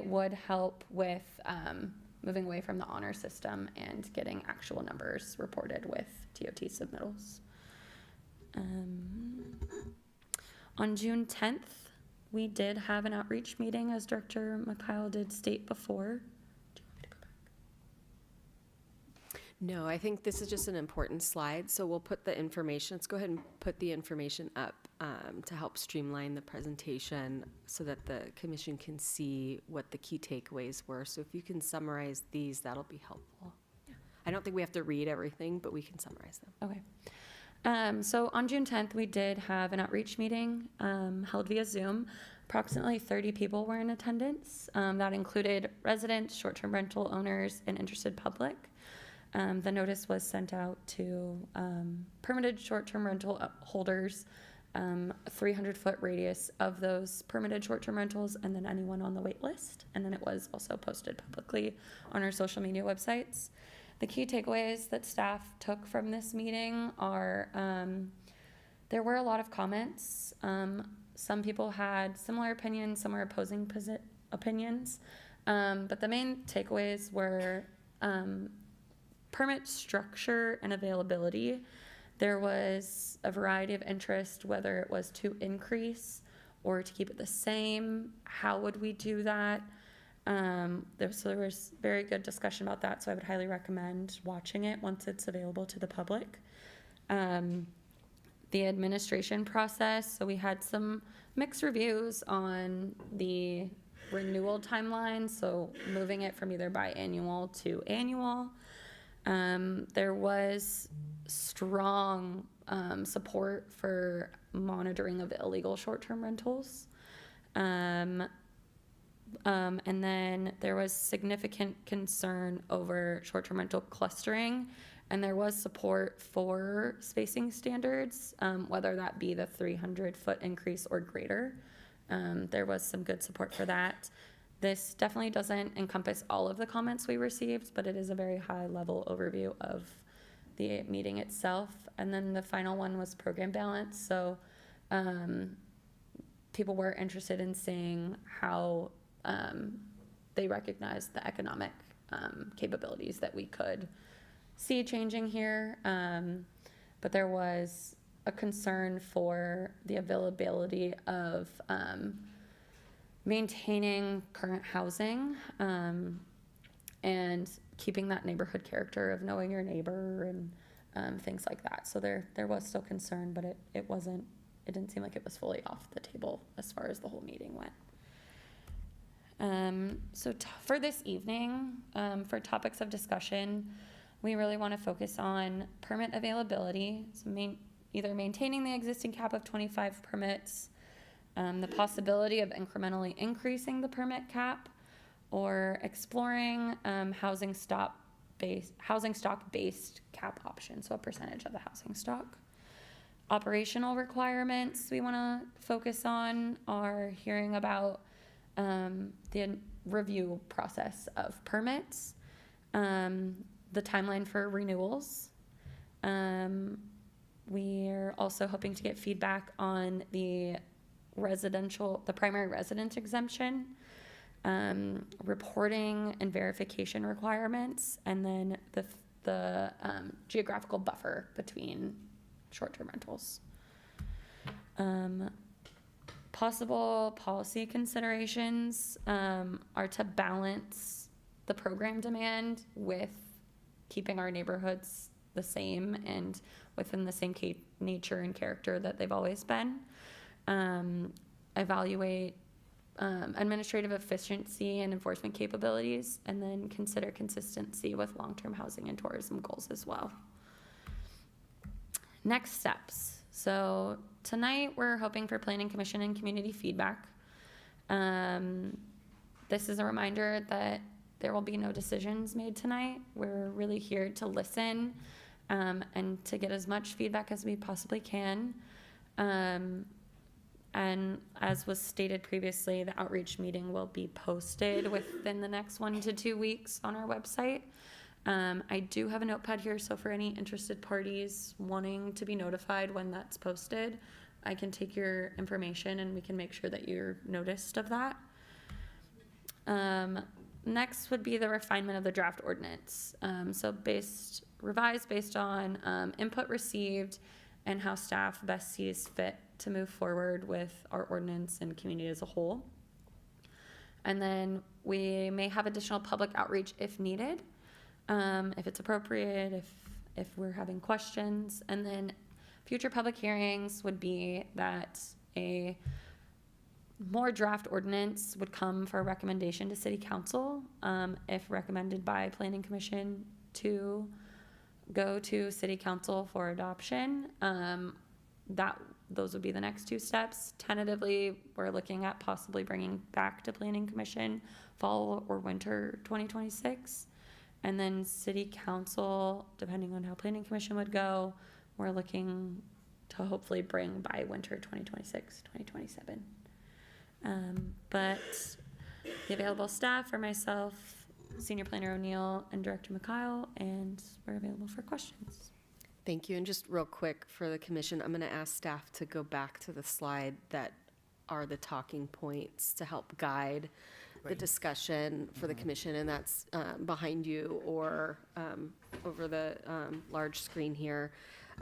would help with moving away from the honor system and getting actual numbers reported with TOT submittals. On June 10th, we did have an outreach meeting, as Director Mikhail did state before. Do you want me to go back? No, I think this is just an important slide, so we'll put the information, let's go ahead and put the information up to help streamline the presentation so that the commission can see what the key takeaways were. So if you can summarize these, that'll be helpful. Yeah. I don't think we have to read everything, but we can summarize them. Okay. So on June 10th, we did have an outreach meeting held via Zoom. Approximately 30 people were in attendance. That included residents, short-term rental owners, and interested public. The notice was sent out to permitted short-term rental holders, a 300-foot radius of those permitted short-term rentals, and then anyone on the wait list. And then it was also posted publicly on our social media websites. The key takeaways that staff took from this meeting are there were a lot of comments. Some people had similar opinions, some were opposing opinions. But the main takeaways were permit structure and availability. There was a variety of interest, whether it was to increase or to keep it the same. How would we do that? There was very good discussion about that, so I would highly recommend watching it once it's available to the public. The administration process, so we had some mixed reviews on the renewal timeline, so moving it from either biannual to annual. There was strong support for monitoring of illegal short-term rentals. And then there was significant concern over short-term rental clustering, and there was support for spacing standards, whether that be the 300-foot increase or greater. There was some good support for that. This definitely doesn't encompass all of the comments we received, but it is a very high-level overview of the meeting itself. And then the final one was program balance. So people were interested in seeing how they recognized the economic capabilities that we could see changing here. But there was a concern for the availability of maintaining current housing and keeping that neighborhood character of knowing your neighbor and things like that. So there was still concern, but it didn't seem like it was fully off the table as far as the whole meeting went. So for this evening, for topics of discussion, we really want to focus on permit availability, so either maintaining the existing cap of 25 permits, the possibility of incrementally increasing the permit cap, or exploring housing stock-based cap option, so a percentage of the housing stock. Operational requirements we want to focus on are hearing about the review process of permits, the timeline for renewals. We're also hoping to get feedback on the primary residence exemption, reporting and verification requirements, and then the geographical buffer between short-term rentals. Possible policy considerations are to balance the program demand with keeping our neighborhoods the same and within the same nature and character that they've always been. Evaluate administrative efficiency and enforcement capabilities, and then consider consistency with long-term housing and tourism goals as well. Next steps. So tonight we're hoping for Planning Commission and community feedback. This is a reminder that there will be no decisions made tonight. We're really here to listen and to get as much feedback as we possibly can. And as was stated previously, the outreach meeting will be posted within the next 1 to 2 weeks on our website. I do have a notepad here, so for any interested parties wanting to be notified when that's posted, I can take your information and we can make sure that you're noticed of that. Next would be the refinement of the draft ordinance. So revised based on input received and how staff best sees fit to move forward with our ordinance and community as a whole. And then we may have additional public outreach if needed, if it's appropriate, if we're having questions. And then future public hearings would be that a more draft ordinance would come for a recommendation to city council, if recommended by planning commission to go to city council for adoption. Those would be the next two steps. Tentatively, we're looking at possibly bringing back to planning commission fall or winter 2026. And then city council, depending on how planning commission would go, we're looking to hopefully bring by winter 2026, 2027. But the available staff are myself, Senior Planner O'Neill, and Director McKyle, and we're available for questions. Thank you. And just real quick for the commission, I'm going to ask staff to go back to the slide that are the talking points to help guide the discussion for the commission, and that's behind you or over the large screen here.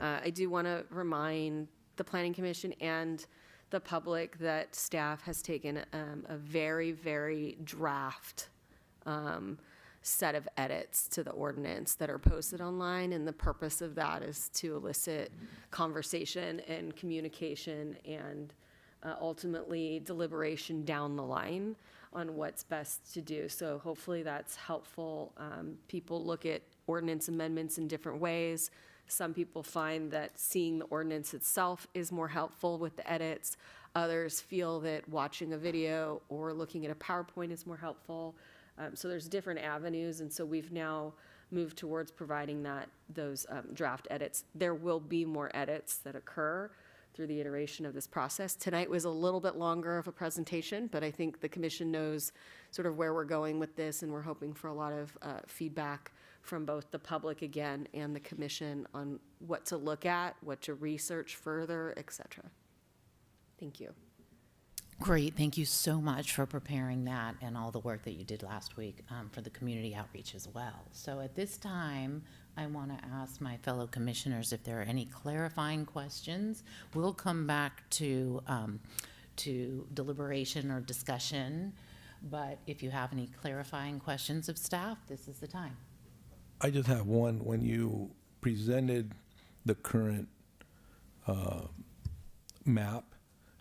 I do want to remind the Planning Commission and the public that staff has taken a very, very draft set of edits to the ordinance that are posted online, and the purpose of that is to elicit conversation and communication and ultimately deliberation down the line on what's best to do. So hopefully that's helpful. People look at ordinance amendments in different ways. Some people find that seeing the ordinance itself is more helpful with the edits. Others feel that watching a video or looking at a PowerPoint is more helpful. So there's different avenues, and so we've now moved towards providing those draft edits. There will be more edits that occur through the iteration of this process. Tonight was a little bit longer of a presentation, but I think the commission knows sort of where we're going with this, and we're hoping for a lot of feedback from both the public again and the commission on what to look at, what to research further, et cetera. Thank you. Great, thank you so much for preparing that and all the work that you did last week for the community outreach as well. So at this time, I want to ask my fellow commissioners if there are any clarifying questions. We'll come back to deliberation or discussion, but if you have any clarifying questions of staff, this is the time. I just have one. When you presented the current map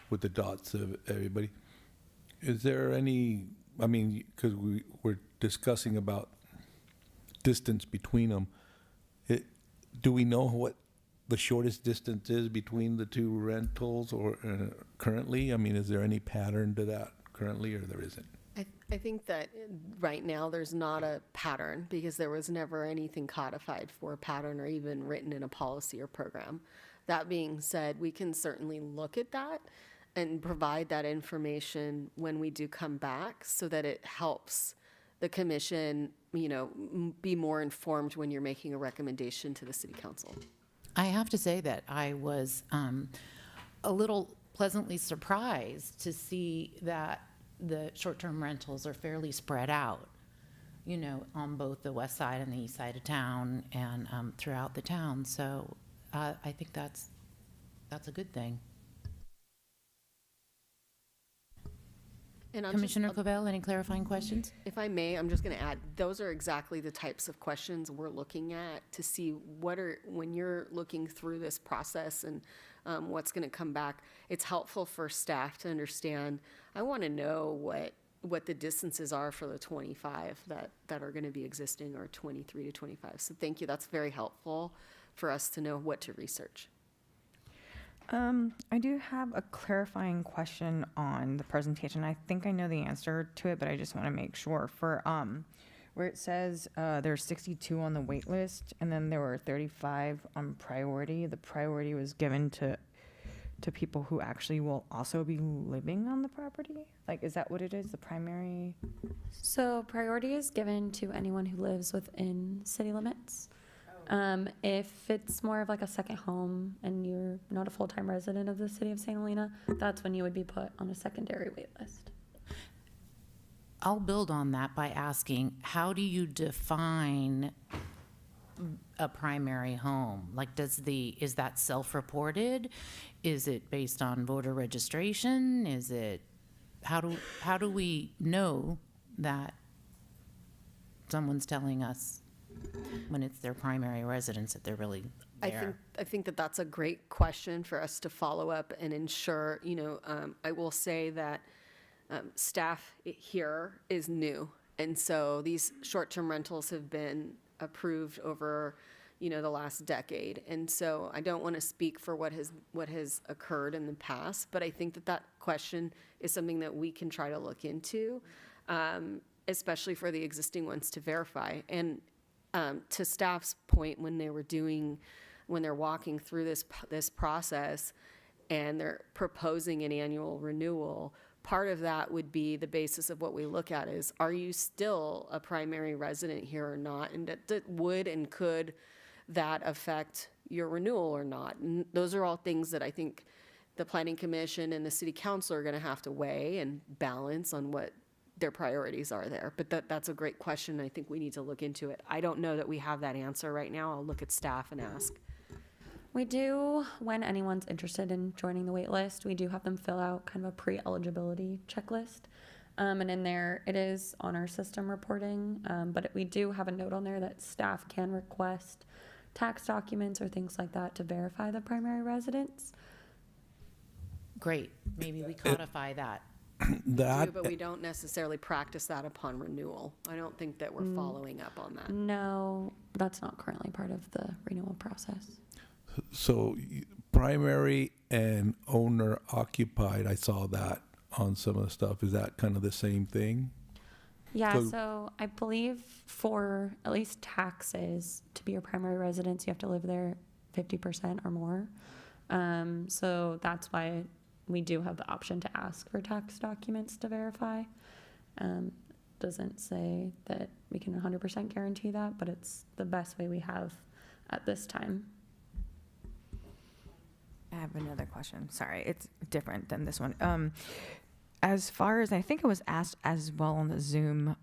with the dots of everybody, is there any, I mean, because we're discussing about distance between them, do we know what the shortest distance is between the two rentals or currently? I mean, is there any pattern to that currently, or there isn't? I think that right now there's not a pattern because there was never anything codified for a pattern or even written in a policy or program. That being said, we can certainly look at that and provide that information when we do come back so that it helps the commission, you know, be more informed when you're making a recommendation to the city council. I have to say that I was a little pleasantly surprised to see that the short-term rentals are fairly spread out, you know, on both the west side and the east side of town and throughout the town. So I think that's a good thing. And Commissioner Covell, any clarifying questions? If I may, I'm just going to add, those are exactly the types of questions we're looking at to see when you're looking through this process and what's going to come back, it's helpful for staff to understand, I want to know what the distances are for the 25 that are going to be existing, or 23 to 25. So thank you. That's very helpful for us to know what to research. I do have a clarifying question on the presentation. I think I know the answer to it, but I just want to make sure. For where it says there's 62 on the wait list, and then there were 35 on priority. The priority was given to people who actually will also be living on the property? Like, is that what it is, the primary? So priority is given to anyone who lives within city limits. If it's more of like a second home and you're not a full-time resident of the city of St. Helena, that's when you would be put on a secondary wait list. I'll build on that by asking, how do you define a primary home? Like, is that self-reported? Is it based on voter registration? Is it, how do we know that someone's telling us when it's their primary residence that they're really there? I think that that's a great question for us to follow up and ensure, I will say that staff here is new. And so these short-term rentals have been approved over, the last decade. And so I don't want to speak for what has occurred in the past, but I think that question is something that we can try to look into, especially for the existing ones to verify. And to staff's point, when they're walking through this process and they're proposing an annual renewal, part of that would be the basis of what we look at is, are you still a primary resident here or not? And that would and could that affect your renewal or not? And those are all things that I think the Planning Commission and the City Council are going to have to weigh and balance on what their priorities are there. But that's a great question. I think we need to look into it. I don't know that we have that answer right now. I'll look at staff and ask. We do, when anyone's interested in joining the wait list, we do have them fill out kind of a pre-eligibility checklist. And in there, it is on our system reporting, but we do have a note on there that staff can request tax documents or things like that to verify the primary residence. Great, maybe we codify that. That, But we don't necessarily practice that upon renewal. I don't think that we're following up on that. No, that's not currently part of the renewal process. so primary and owner occupied, I saw that on some of the stuff. Is that kind of the same thing? Yeah, So- so I believe for at least taxes, to be your primary residence, you have to live there 50% or more. So that's why we do have the option to ask for tax documents to verify. Doesn't say that we can 100% guarantee that, but it's the best way we have at this time. I have another question. Sorry, it's different than this one. As far as I think it was asked as well on the Zoom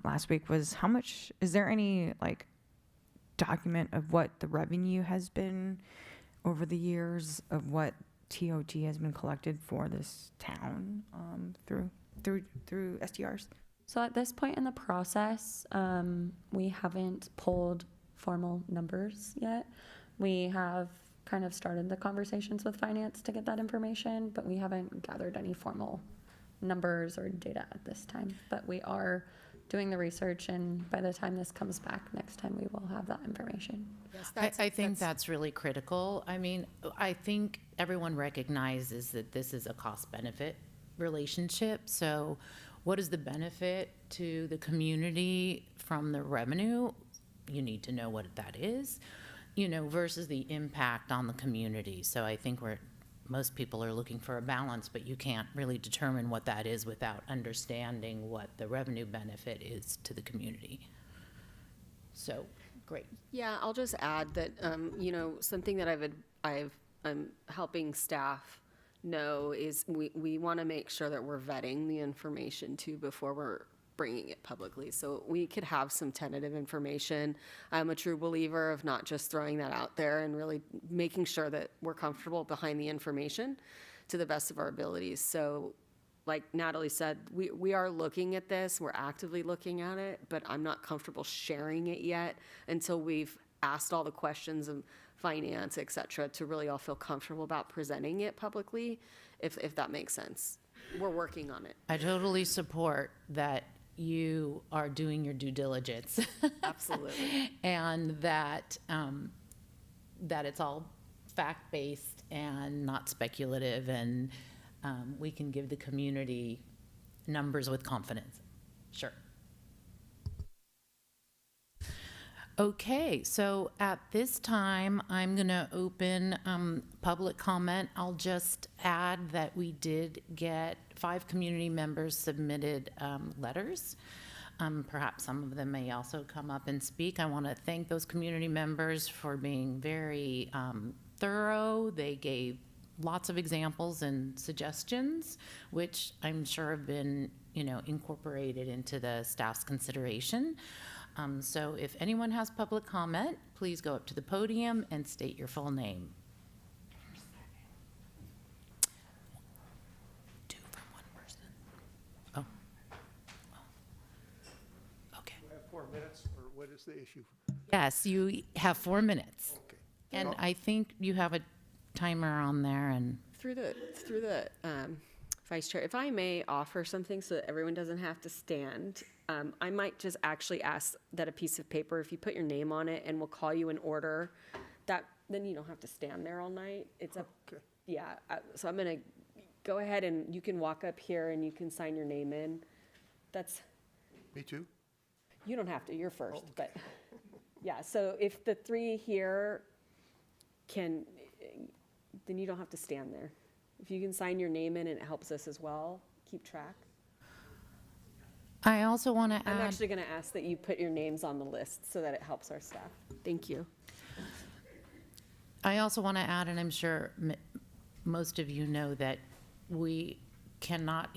last week, was how much, is there any like document of what the revenue has been over the years of what TOT has been collected for this town through STRs? So at this point in the process, we haven't pulled formal numbers yet. We have kind of started the conversations with finance to get that information, but we haven't gathered any formal numbers or data at this time. But we are doing the research, and by the time this comes back next time, we will have that information. Yes, I think that's really critical. I mean, I think everyone recognizes that this is a cost-benefit relationship. So what is the benefit to the community from the revenue? You need to know what that is, versus the impact on the community. So I think most people are looking for a balance, but you can't really determine what that is without understanding what the revenue benefit is to the community. So, great. Yeah, I'll just add that, something that I'm helping staff know is we want to make sure that we're vetting the information too before we're bringing it publicly. So we could have some tentative information. I'm a true believer of not just throwing that out there and really making sure that we're comfortable behind the information to the best of our abilities. So like Natalie said, we are looking at this, we're actively looking at it, but I'm not comfortable sharing it yet until we've asked all the questions of finance, et cetera, to really all feel comfortable about presenting it publicly, if that makes sense. We're working on it. I totally support that you are doing your due diligence. Absolutely. And that it's all fact-based and not speculative, and we can give the community numbers with confidence. Sure. Okay, so at this time, I'm going to open public comment. I'll just add that we did get 5 community members submitted letters Perhaps some of them may also come up and speak. I want to thank those community members for being very thorough. They gave lots of examples and suggestions, which I'm sure have been, incorporated into the staff's consideration. So if anyone has public comment, please go up to the podium and state your full name. Two from one person. Oh. Okay. Do I have 4 minutes, or what is the issue? Yes, you have 4 minutes. Okay. And I think you have a timer on there and, Through the Vice Chair, if I may offer something so that everyone doesn't have to stand, I might just actually ask that a piece of paper, if you put your name on it, and we'll call you in order, then you don't have to stand there all night. It's up, Okay. yeah, so I'm gonna go ahead and you can walk up here and you can sign your name in. Me too? You don't have to, you're first, but, yeah, so if the 3 here can, then you don't have to stand there. If you can sign your name in and it helps us as well, keep track. I also want to I'm add, actually gonna ask that you put your names on the list so that it helps our staff. Thank you. I also want to add, and I'm sure most of you know that we cannot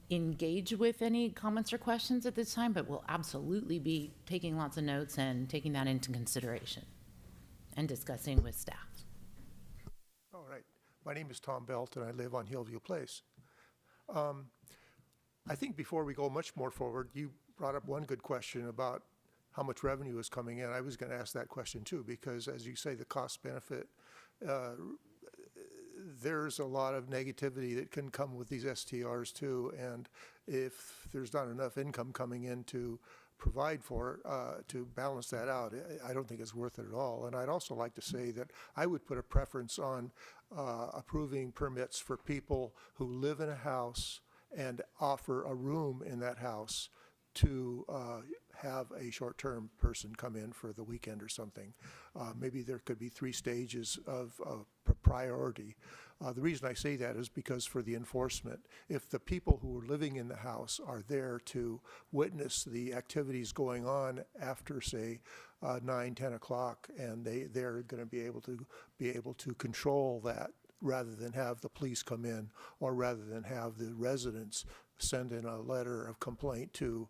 engage with any comments or questions at this time, but we'll absolutely be taking lots of notes and taking that into consideration and discussing with staff. All right. My name is Tom Belt, and I live on Hillview Place. I think before we go much more forward, you brought up one good question about how much revenue is coming in. I was going to ask that question too, because as you say, the cost benefit, there's a lot of negativity that can come with these STRs too. And if there's not enough income coming in to provide for, to balance that out, I don't think it's worth it at all. And I'd also like to say that I would put a preference on approving permits for people who live in a house and offer a room in that house to have a short-term person come in for the weekend or something. Maybe there could be 3 stages of priority. The reason I say that is because for the enforcement, if the people who are living in the house are there to witness the activities going on after, say, 9, 10 o'clock, and they're going to be able to control that, rather than have the police come in, or rather than have the residents send in a letter of complaint to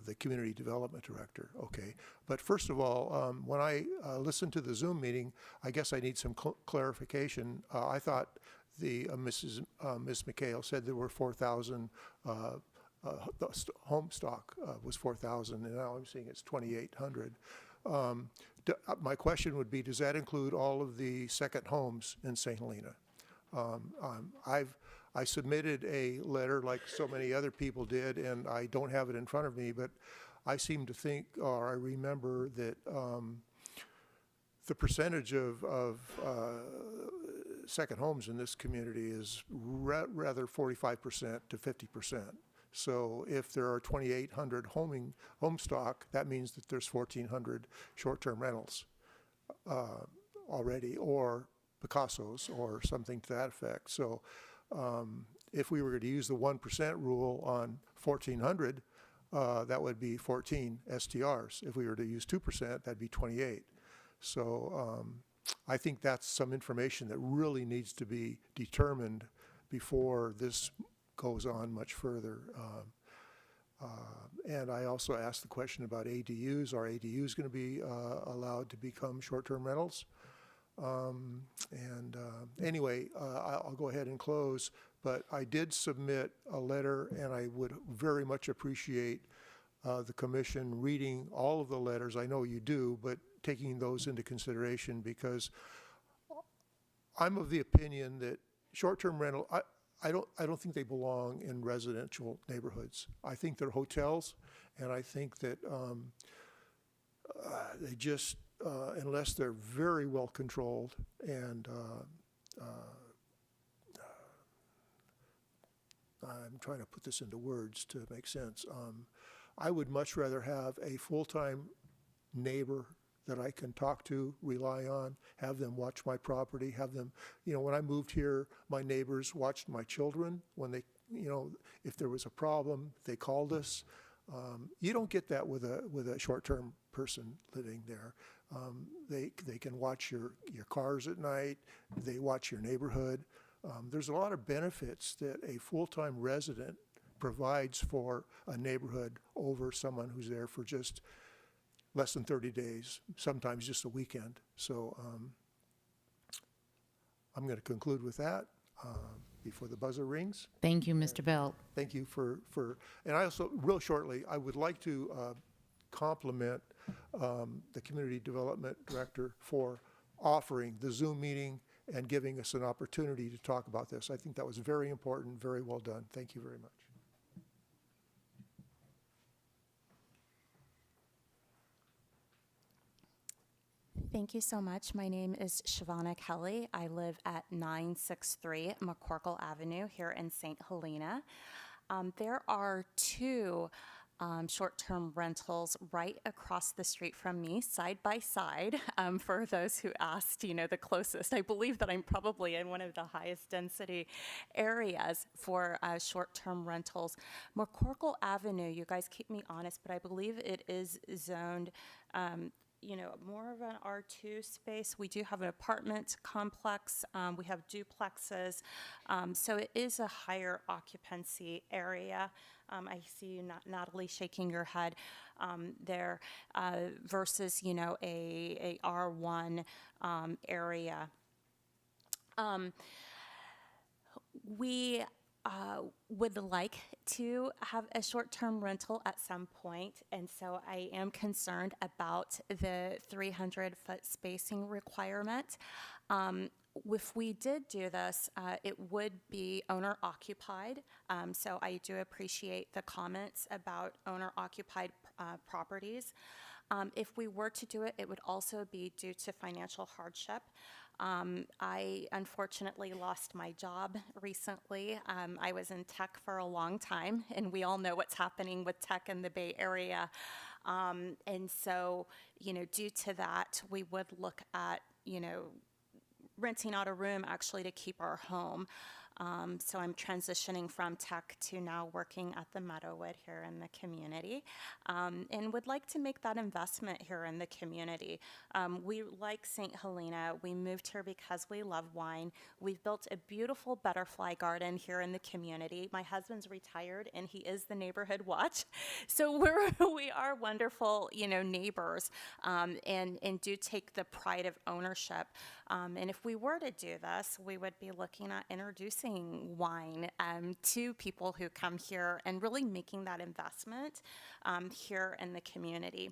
the community development director. Okay, but first of all, when I listened to the Zoom meeting, I guess I need some clarification. I thought Ms. McHale said there were 4,000, home stock was 4,000, and now I'm seeing it's 2,800. My question would be, does that include all of the second homes in St. Helena? I submitted a letter like so many other people did, and I don't have it in front of me, but I seem to think, or I remember that the percentage of second homes in this community is rather 45% to 50%. So if there are 2,800 home stock, that means that there's 1,400 short-term rentals already, or Picassos, or something to that effect. So if we were to use the 1% rule on 1,400, that would be 14 STRs. If we were to use 2%, that'd be 28. So I think that's some information that really needs to be determined before this goes on much further. And I also asked the question about ADUs. Are ADUs going to be allowed to become short-term rentals? Anyway, I'll go ahead and close, but I did submit a letter, and I would very much appreciate the commission reading all of the letters. I know you do, but taking those into consideration, because I'm of the opinion that short-term rental, I don't think they belong in residential neighborhoods. I think they're hotels, and I think that they just, unless they're very well controlled and I'm trying to put this into words to make sense. I would much rather have a full-time neighbor that I can talk to, rely on, have them watch my property, have them, when I moved here, my neighbors watched my children when they, if there was a problem, they called us. You don't get that with a short-term person living there. They can watch your cars at night. They watch your neighborhood. There's a lot of benefits that a full-time resident provides for a neighborhood over someone who's there for just less than 30 days, sometimes just a weekend. So I'm going to conclude with that before the buzzer rings. Thank you, Mr. Belt. Thank you for, and I also, real shortly, I would like to compliment the Community Development Director for offering the Zoom meeting and giving us an opportunity to talk about this. I think that was very important, very well done. Thank you very much. Thank you so much. My name is Shavana Kelly. I live at 963 McCorkle Avenue here in St. Helena. There are two short-term rentals right across the street from me, side by side. For those who asked, the closest. I believe that I'm probably in one of the highest density areas for short-term rentals. McCorkle Avenue, you guys keep me honest, but I believe it is zoned more of an R2 space. We do have an apartment complex. We have duplexes. So it is a higher occupancy area. I see you, Natalie, shaking your head there versus, a R1 area. We would like to have a short-term rental at some point, and so I am concerned about the 300-foot spacing requirement. If we did do this, it would be owner-occupied, so I do appreciate the comments about owner-occupied properties. If we were to do it, it would also be due to financial hardship. I unfortunately lost my job recently. I was in tech for a long time, and we all know what's happening with tech in the Bay Area. And so, due to that, we would look at, renting out a room actually to keep our home. So I'm transitioning from tech to now working at the Meadowood here in the community, and would like to make that investment here in the community. We like St. Helena. We moved here because we love wine. We've built a beautiful butterfly garden here in the community. My husband's retired, and he is the neighborhood watch. So we are wonderful, neighbors, and do take the pride of ownership. And if we were to do this, we would be looking at introducing wine to people who come here and really making that investment here in the community.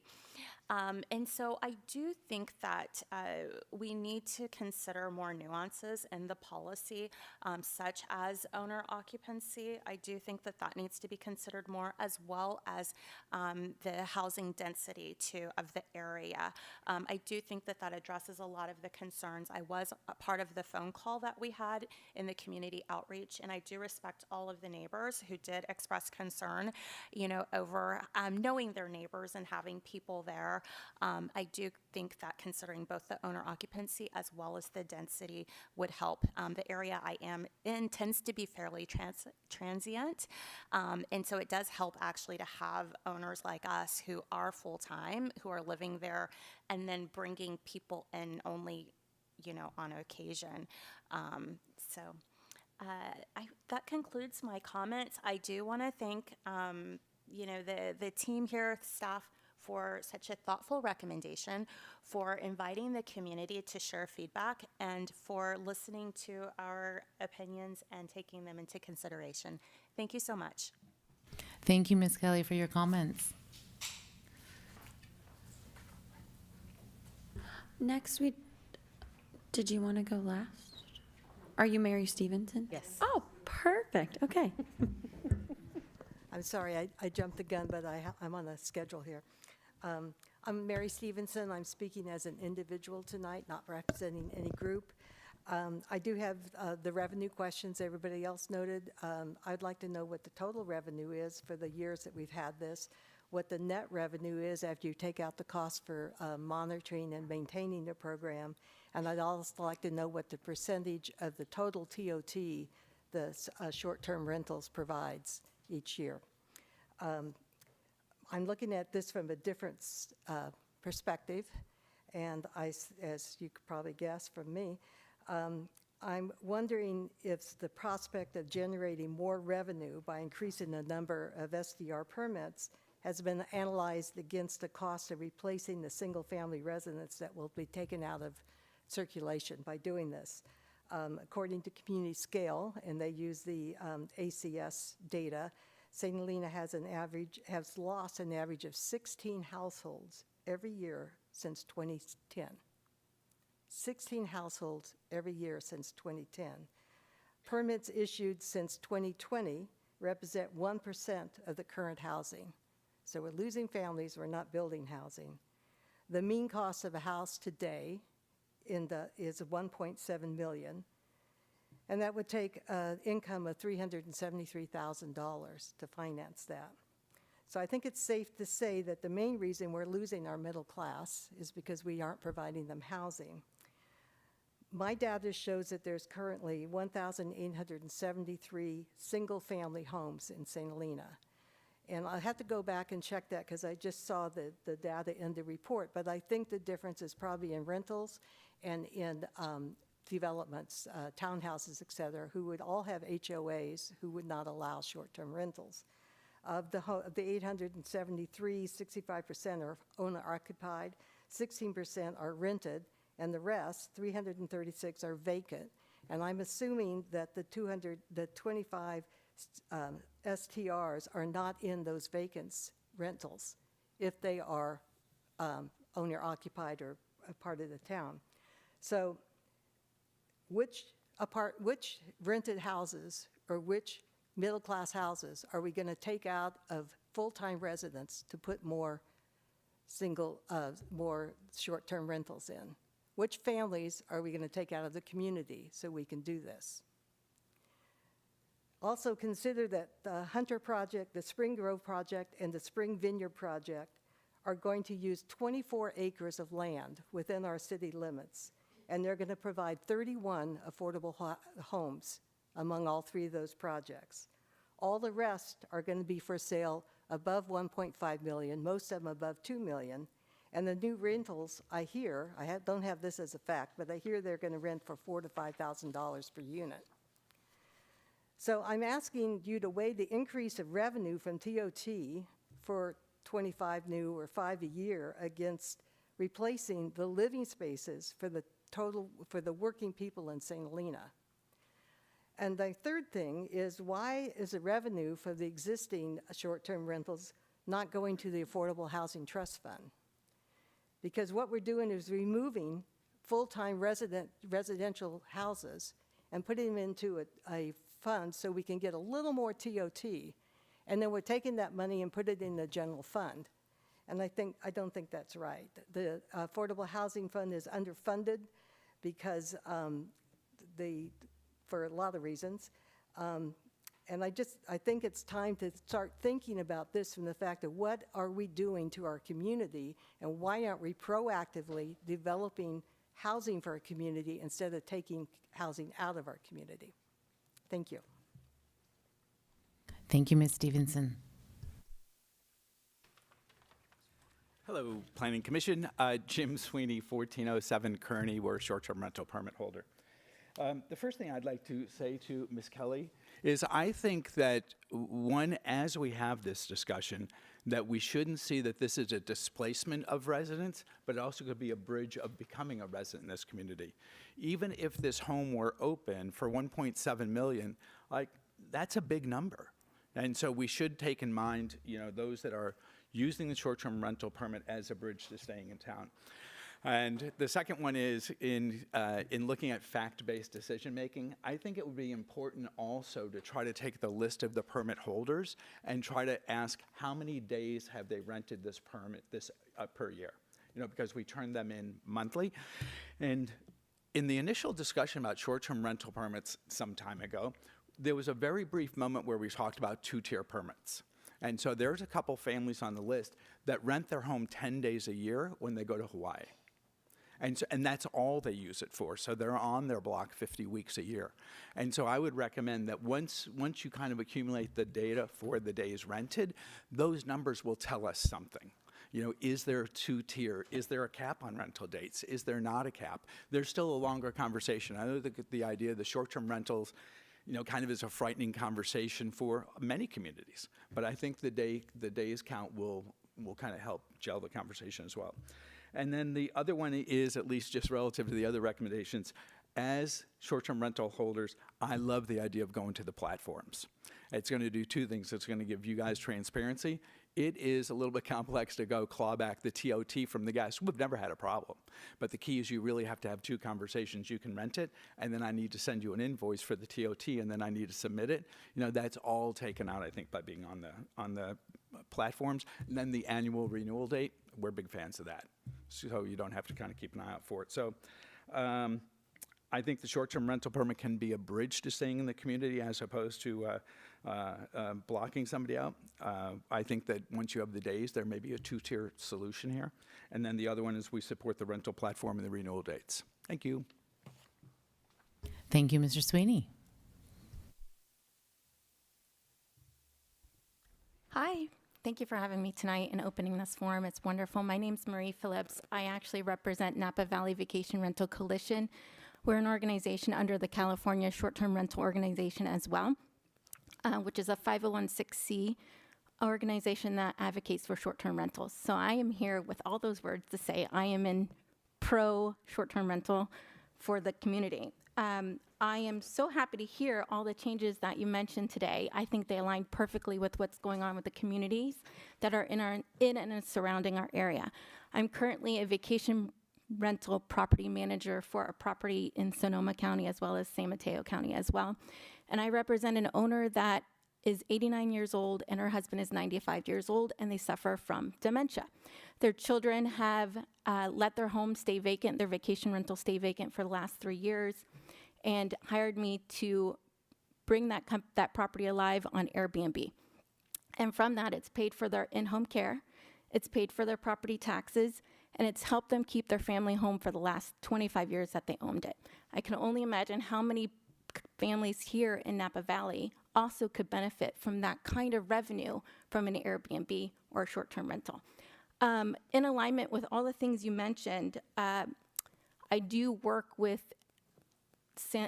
And so I do think that we need to consider more nuances in the policy, such as owner occupancy. I do think that that needs to be considered more, as well as the housing density too of the area. I do think that that addresses a lot of the concerns. I was a part of the phone call that we had in the community outreach, and I do respect all of the neighbors who did express concern, over knowing their neighbors and having people there. I do think that considering both the owner occupancy as well as the density would help. The area I am in tends to be fairly transient, and so it does help actually to have owners like us who are full-time, who are living there, and then bringing people in only, on occasion. That concludes my comments. I do want to thank, the team here, staff, for such a thoughtful recommendation, for inviting the community to share feedback, and for listening to our opinions and taking them into consideration. Thank you so much. Thank you, Ms. Kelly, for your comments. Next, did you want to go last? Are you Mary Stevenson? Yes. Oh, perfect. Okay. I'm sorry, I jumped the gun, but I'm on a schedule here. I'm Mary Stevenson. I'm speaking as an individual tonight, not representing any group. I do have the revenue questions everybody else noted. I'd like to know what the total revenue is for the years that we've had this, what the net revenue is after you take out the cost for monitoring and maintaining the program, and I'd also like to know what the percentage of the total TOT the short-term rentals provides each year. I'm looking at this from a different perspective, and as you could probably guess from me, I'm wondering if the prospect of generating more revenue by increasing the number of STR permits has been analyzed against the cost of replacing the single-family residents that will be taken out of circulation by doing this. According to Community Scale, and they use the ACS data, St. Helena has lost an average of 16 households every year since 2010. 16 households every year since 2010. Permits issued since 2020 represent 1% of the current housing. So we're losing families, we're not building housing. The mean cost of a house today is $1.7 million, and that would take an income of $373,000 to finance that. So I think it's safe to say that the main reason we're losing our middle class is because we aren't providing them housing. My data shows that there's currently 1,873 single-family homes in St. Helena. And I have to go back and check that because I just saw the data in the report, but I think the difference is probably in rentals and in developments, townhouses, et cetera, who would all have HOAs who would not allow short-term rentals. Of the 873, 65% are owner-occupied, 16% are rented, and the rest, 336, are vacant. And I'm assuming that the 25 STRs are not in those vacant rentals if they are owner-occupied or a part of the town. So which rented houses or which middle-class houses are we going to take out of full-time residents to put more short-term rentals in? Which families are we going to take out of the community so we can do this? Also consider that the Hunter Project, the Spring Grove Project, and the Spring Vineyard Project are going to use 24 acres of land within our city limits, and they're going to provide 31 affordable homes among all three of those projects. All the rest are going to be for sale above 1.5 million, most of them above 2 million. And the new rentals, I don't have this as a fact, but I hear they're going to rent for $4,000 to $5,000 per unit. So I'm asking you to weigh the increase of revenue from TOT for 25 new or 5 a year against replacing the living spaces for the working people in St. Helena. And the third thing is, why is the revenue for the existing short-term rentals not going to the Affordable Housing Trust Fund? Because what we're doing is removing full-time residential houses and putting them into a fund so we can get a little more TOT, and then we're taking that money and put it in the general fund. And I don't think that's right. The Affordable Housing Fund is underfunded because for a lot of reasons. And I think it's time to start thinking about this from the fact of what are we doing to our community, and why aren't we proactively developing housing for our community instead of taking housing out of our community? Thank you. Thank you, Ms. Stevenson. Hello, Planning Commission. Jim Sweeney, 1407 Kearney. We're a short-term rental permit holder. The first thing I'd like to say to Ms. Kelly is I think that, as we have this discussion, that we shouldn't see that this is a displacement of residents, but it also could be a bridge of becoming a resident in this community. Even if this home were open for 1.7 million, that's a big number. And so we should take in mind, those that are using the short-term rental permit as a bridge to staying in town. And the second one is in looking at fact-based decision-making, I think it would be important also to try to take the list of the permit holders and try to ask how many days have they rented this permit per year, because we turn them in monthly. And in the initial discussion about short-term rental permits some time ago, there was a very brief moment where we talked about two-tier permits. And so there's a couple families on the list that rent their home 10 days a year when they go to Hawaii. And that's all they use it for. So they're on their block 50 weeks a year. And so I would recommend that once you kind of accumulate the data for the days rented, those numbers will tell us something. You know, is there a two-tier? Is there a cap on rental dates? Is there not a cap? There's still a longer conversation. I know the idea of the short-term rentals, you know, kind of is a frightening conversation for many communities. But I think the days count will kind of help gel the conversation as well. And then the other one is, at least just relative to the other recommendations, as short-term rental holders, I love the idea of going to the platforms. It's going to do two things. It's going to give you guys transparency. It is a little bit complex to go claw back the TOT from the guys. We've never had a problem. But the key is you really have to have two conversations. You can rent it, and then I need to send you an invoice for the TOT, and then I need to submit it. You know, that's all taken out, I think, by being on the platforms. And then the annual renewal date, we're big fans of that. So you don't have to kind of keep an eye out for it. So I think the short-term rental permit can be a bridge to staying in the community as opposed to blocking somebody out. I think that once you have the days, there may be a two-tier solution here. And then the other one is we support the rental platform and the renewal dates. Thank you. Thank you, Mr. Sweeney. Hi. Thank you for having me tonight and opening this forum. It's wonderful. My name's Marie Phillips. I actually represent Napa Valley Vacation Rental Coalition. We're an organization under the California Short-Term Rental Organization as well, which is a 501(c) organization that advocates for short-term rentals. So I am here with all those words to say I am in pro short-term rental for the community. I am so happy to hear all the changes that you mentioned today. I think they align perfectly with what's going on with the communities that are in and surrounding our area. I'm currently a vacation rental property manager for a property in Sonoma County as well as San Mateo County as well. And I represent an owner that is 89 years old and her husband is 95 years old and they suffer from dementia. Their children have let their home stay vacant, their vacation rental stay vacant for the last 3 years, and hired me to bring that property alive on Airbnb. And from that, it's paid for their in-home care, it's paid for their property taxes, and it's helped them keep their family home for the last 25 years that they owned it. I can only imagine how many families here in Napa Valley also could benefit from that kind of revenue from an Airbnb or a short-term rental. In alignment with all the things you mentioned, I do work with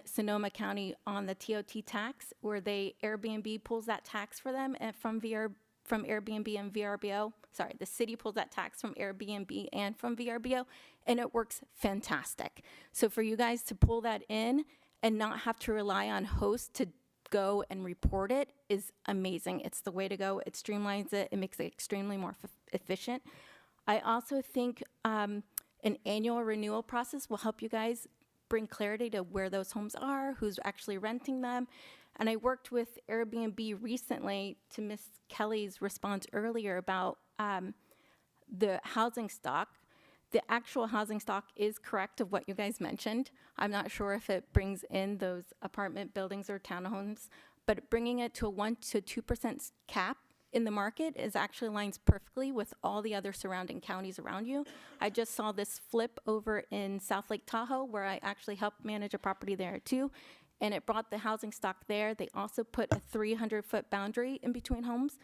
Sonoma County on the TOT tax, where Airbnb pulls that tax for them and from Airbnb and VRBO. Sorry, the city pulls that tax from Airbnb and from VRBO, and it works fantastic. So for you guys to pull that in and not have to rely on hosts to go and report it is amazing. It's the way to go. It streamlines it. It makes it extremely more efficient. I also think an annual renewal process will help you guys bring clarity to where those homes are, who's actually renting them. And I worked with Airbnb recently to Ms. Kelly's response earlier about the housing stock. The actual housing stock is correct of what you guys mentioned. I'm not sure if it brings in those apartment buildings or townhomes, but bringing it to a 1 to 2% cap in the market actually aligns perfectly with all the other surrounding counties around you. I just saw this flip over in South Lake Tahoe, where I actually helped manage a property there too, and it brought the housing stock there. They also put a 300-foot boundary in between homes,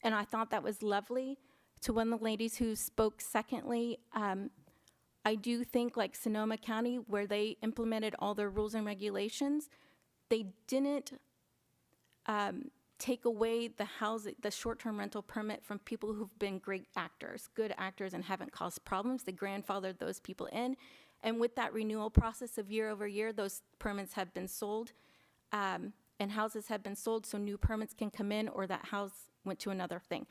and I thought that was lovely. To one of the ladies who spoke secondly, I do think like Sonoma County, where they implemented all their rules and regulations, they didn't take away the short-term rental permit from people who've been great actors, good actors, and haven't caused problems. They grandfathered those people in. And with that renewal process of year over year, those permits have been sold, and houses have been sold, so new permits can come in, or that house went to another thing.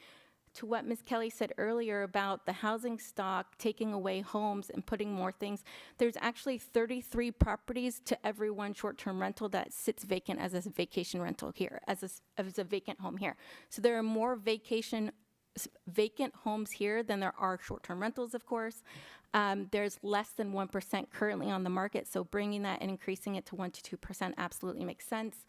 To what Ms. Kelly said earlier about the housing stock taking away homes and putting more things, there's actually 33 properties to every one short-term rental that sits vacant as a vacation rental here, as a vacant home here. So there are more vacant homes here than there are short-term rentals, of course. There's less than 1% currently on the market, so bringing that and increasing it to 1 to 2% absolutely makes sense.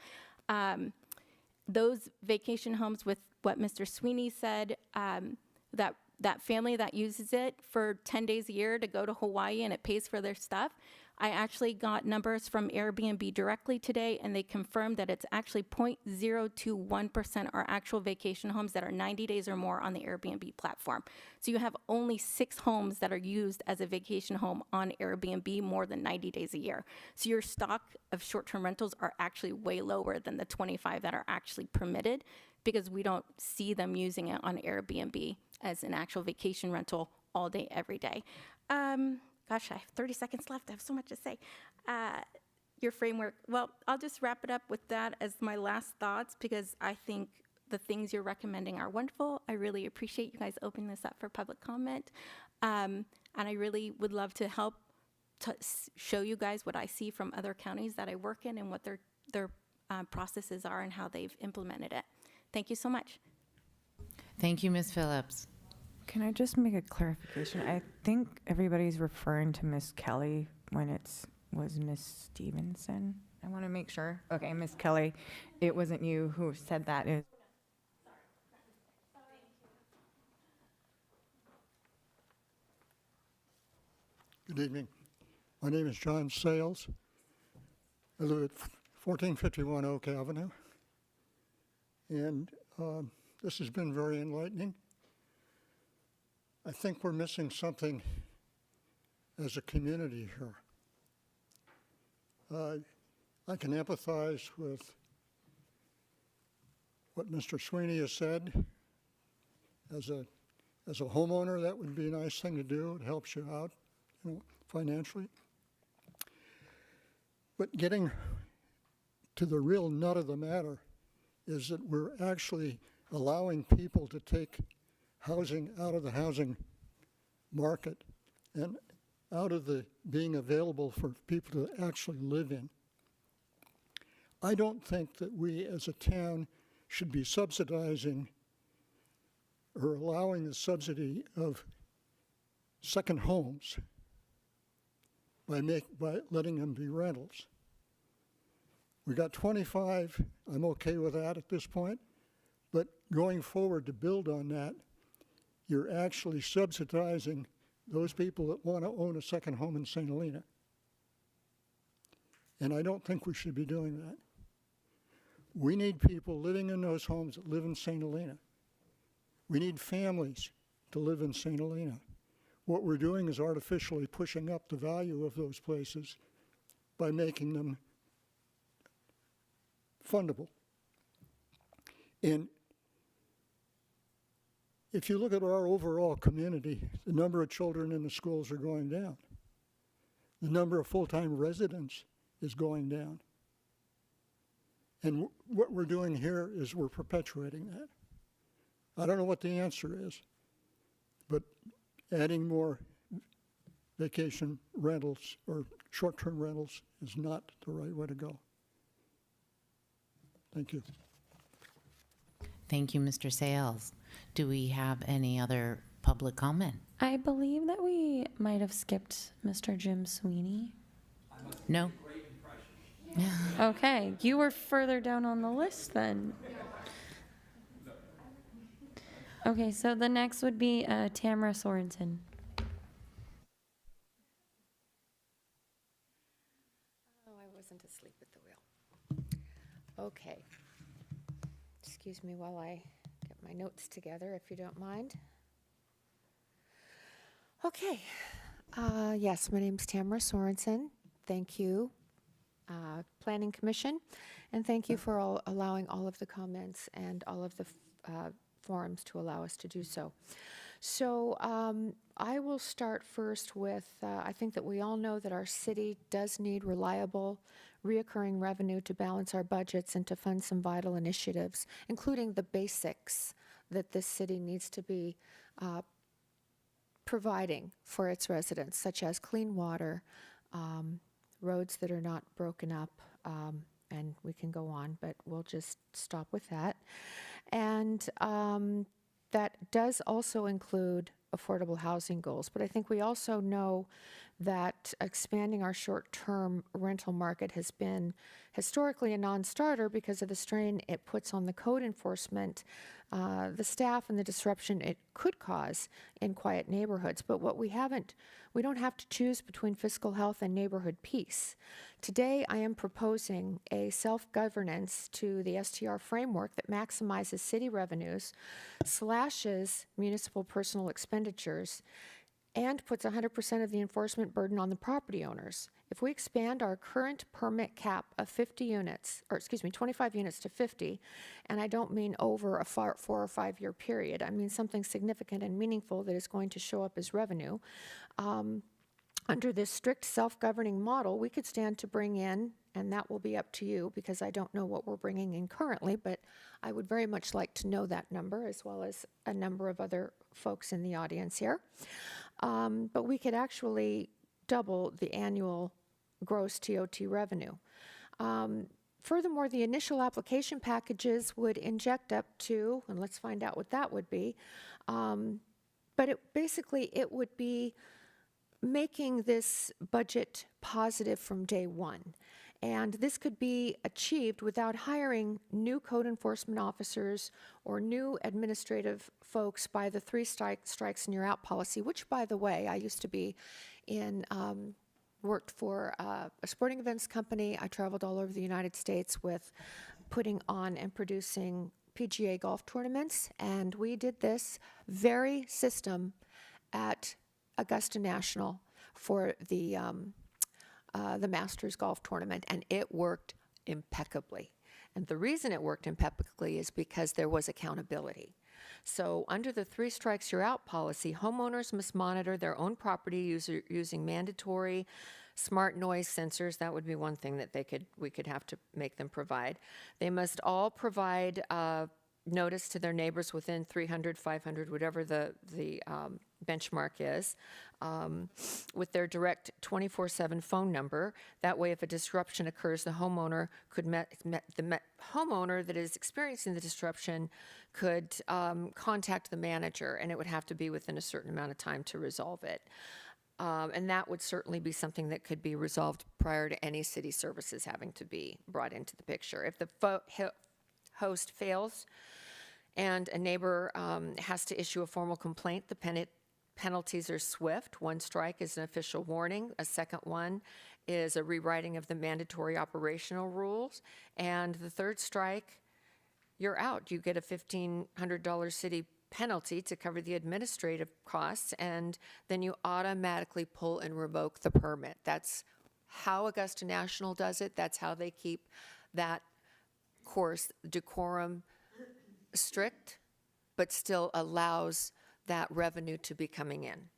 Those vacation homes, with what Mr. Sweeney said, that that family that uses it for 10 days a year to go to Hawaii and it pays for their stuff. I actually got numbers from Airbnb directly today, and they confirmed that it's actually 0.021% are actual vacation homes that are 90 days or more on the Airbnb platform. So you have only 6 homes that are used as a vacation home on Airbnb more than 90 days a year. So your stock of short-term rentals are actually way lower than the 25 that are actually permitted, because we don't see them using it on Airbnb as an actual vacation rental all day, every day. Gosh, I have 30 seconds left. I have so much to say. Your framework, well, I'll just wrap it up with that as my last thoughts, because I think the things you're recommending are wonderful. I really appreciate you guys opening this up for public comment. And I really would love to help to show you guys what I see from other counties that I work in and what their processes are and how they've implemented it. Thank you so much. Thank you, Ms. Phillips. Can I just make a clarification? I think everybody's referring to Miss Kelly when was Miss Stevenson. I want to make sure. Okay, Miss Kelly, it wasn't you who said that. Good evening. My name is John Sales. I live at 1451 Oak Avenue. And this has been very enlightening. I think we're missing something as a community here. I can empathize with what Mr. Sweeney has said. As a homeowner, that would be a nice thing to do. It helps you out, financially. But getting to the real nut of the matter is that we're actually allowing people to take housing out of the housing market and out of the being available for people to actually live in. I don't think that we as a town should be subsidizing or allowing the subsidy of second homes by letting them be rentals. We got 25, I'm okay with that at this point, but going forward to build on that, you're actually subsidizing those people that want to own a second home in St. Helena. And I don't think we should be doing that. We need people living in those homes that live in St. Helena. We need families to live in St. Helena. What we're doing is artificially pushing up the value of those places by making them fundable. And if you look at our overall community, the number of children in the schools are going down. The number of full-time residents is going down. And what we're doing here is we're perpetuating that. I don't know what the answer is, but adding more vacation rentals or short-term rentals is not the right way to go. Thank you. Thank you, Mr. Sales. Do we have any other public comment? I believe that we might have skipped Mr. Jim Sweeney. No? Okay, you were further down on the list then. Okay, so the next would be Tamara Sorensen. Oh, I wasn't asleep at the wheel. Okay. Excuse me while I get my notes together, if you don't mind. Okay. Yes, my name's Tamara Sorensen. Thank you, Planning Commission, and thank you for allowing all of the comments and all of the forums to allow us to do so. So I will start first with, I think that we all know that our city does need reliable, reoccurring revenue to balance our budgets and to fund some vital initiatives, including the basics that this city needs to be providing for its residents, such as clean water, roads that are not broken up, and we can go on, but we'll just stop with that. And that does also include affordable housing goals. But I think we also know that expanding our short-term rental market has been historically a non-starter because of the strain it puts on the code enforcement, the staff, and the disruption it could cause in quiet neighborhoods. But what we don't have to choose between fiscal health and neighborhood peace. Today, I am proposing a self-governance to the STR framework that maximizes city revenues, slashes municipal personal expenditures, and puts 100% of the enforcement burden on the property owners. If we expand our current permit cap of 25 units to 50, and I don't mean over a 4 or 5 year period, I mean something significant and meaningful that is going to show up as revenue. Under this strict self-governing model, we could stand to bring in, and that will be up to you because I don't know what we're bringing in currently, but I would very much like to know that number as well as a number of other folks in the audience here. But we could actually double the annual gross TOT revenue. Furthermore, the initial application packages would inject up to, and let's find out what that would be, but it would be making this budget positive from day one. And this could be achieved without hiring new code enforcement officers or new administrative folks by the 3 strikes and you're out policy, which, by the way, I used to be worked for a sporting events company. I traveled all over the United States with putting on and producing PGA golf tournaments, and we did this very system at Augusta National for the Masters golf tournament, and it worked impeccably. And the reason it worked impeccably is because there was accountability. So under the 3 strikes you're out policy, homeowners must monitor their own property using mandatory smart noise sensors. That would be one thing that we could have to make them provide. They must all provide notice to their neighbors within 300, 500, whatever the benchmark is, with their direct 24/7 phone number. That way, if a disruption occurs, the homeowner homeowner that is experiencing the disruption could contact the manager, and it would have to be within a certain amount of time to resolve it. And that would certainly be something that could be resolved prior to any city services having to be brought into the picture. If the host fails and a neighbor has to issue a formal complaint, the penalties are swift. 1 strike is an official warning. A second one is a rewriting of the mandatory operational rules. And the 3rd strike, you're out. You get a $1,500 city penalty to cover the administrative costs, and then you automatically pull and revoke the permit. That's how Augusta National does it. That's how they keep that course decorum strict, but still allows that revenue to be coming in.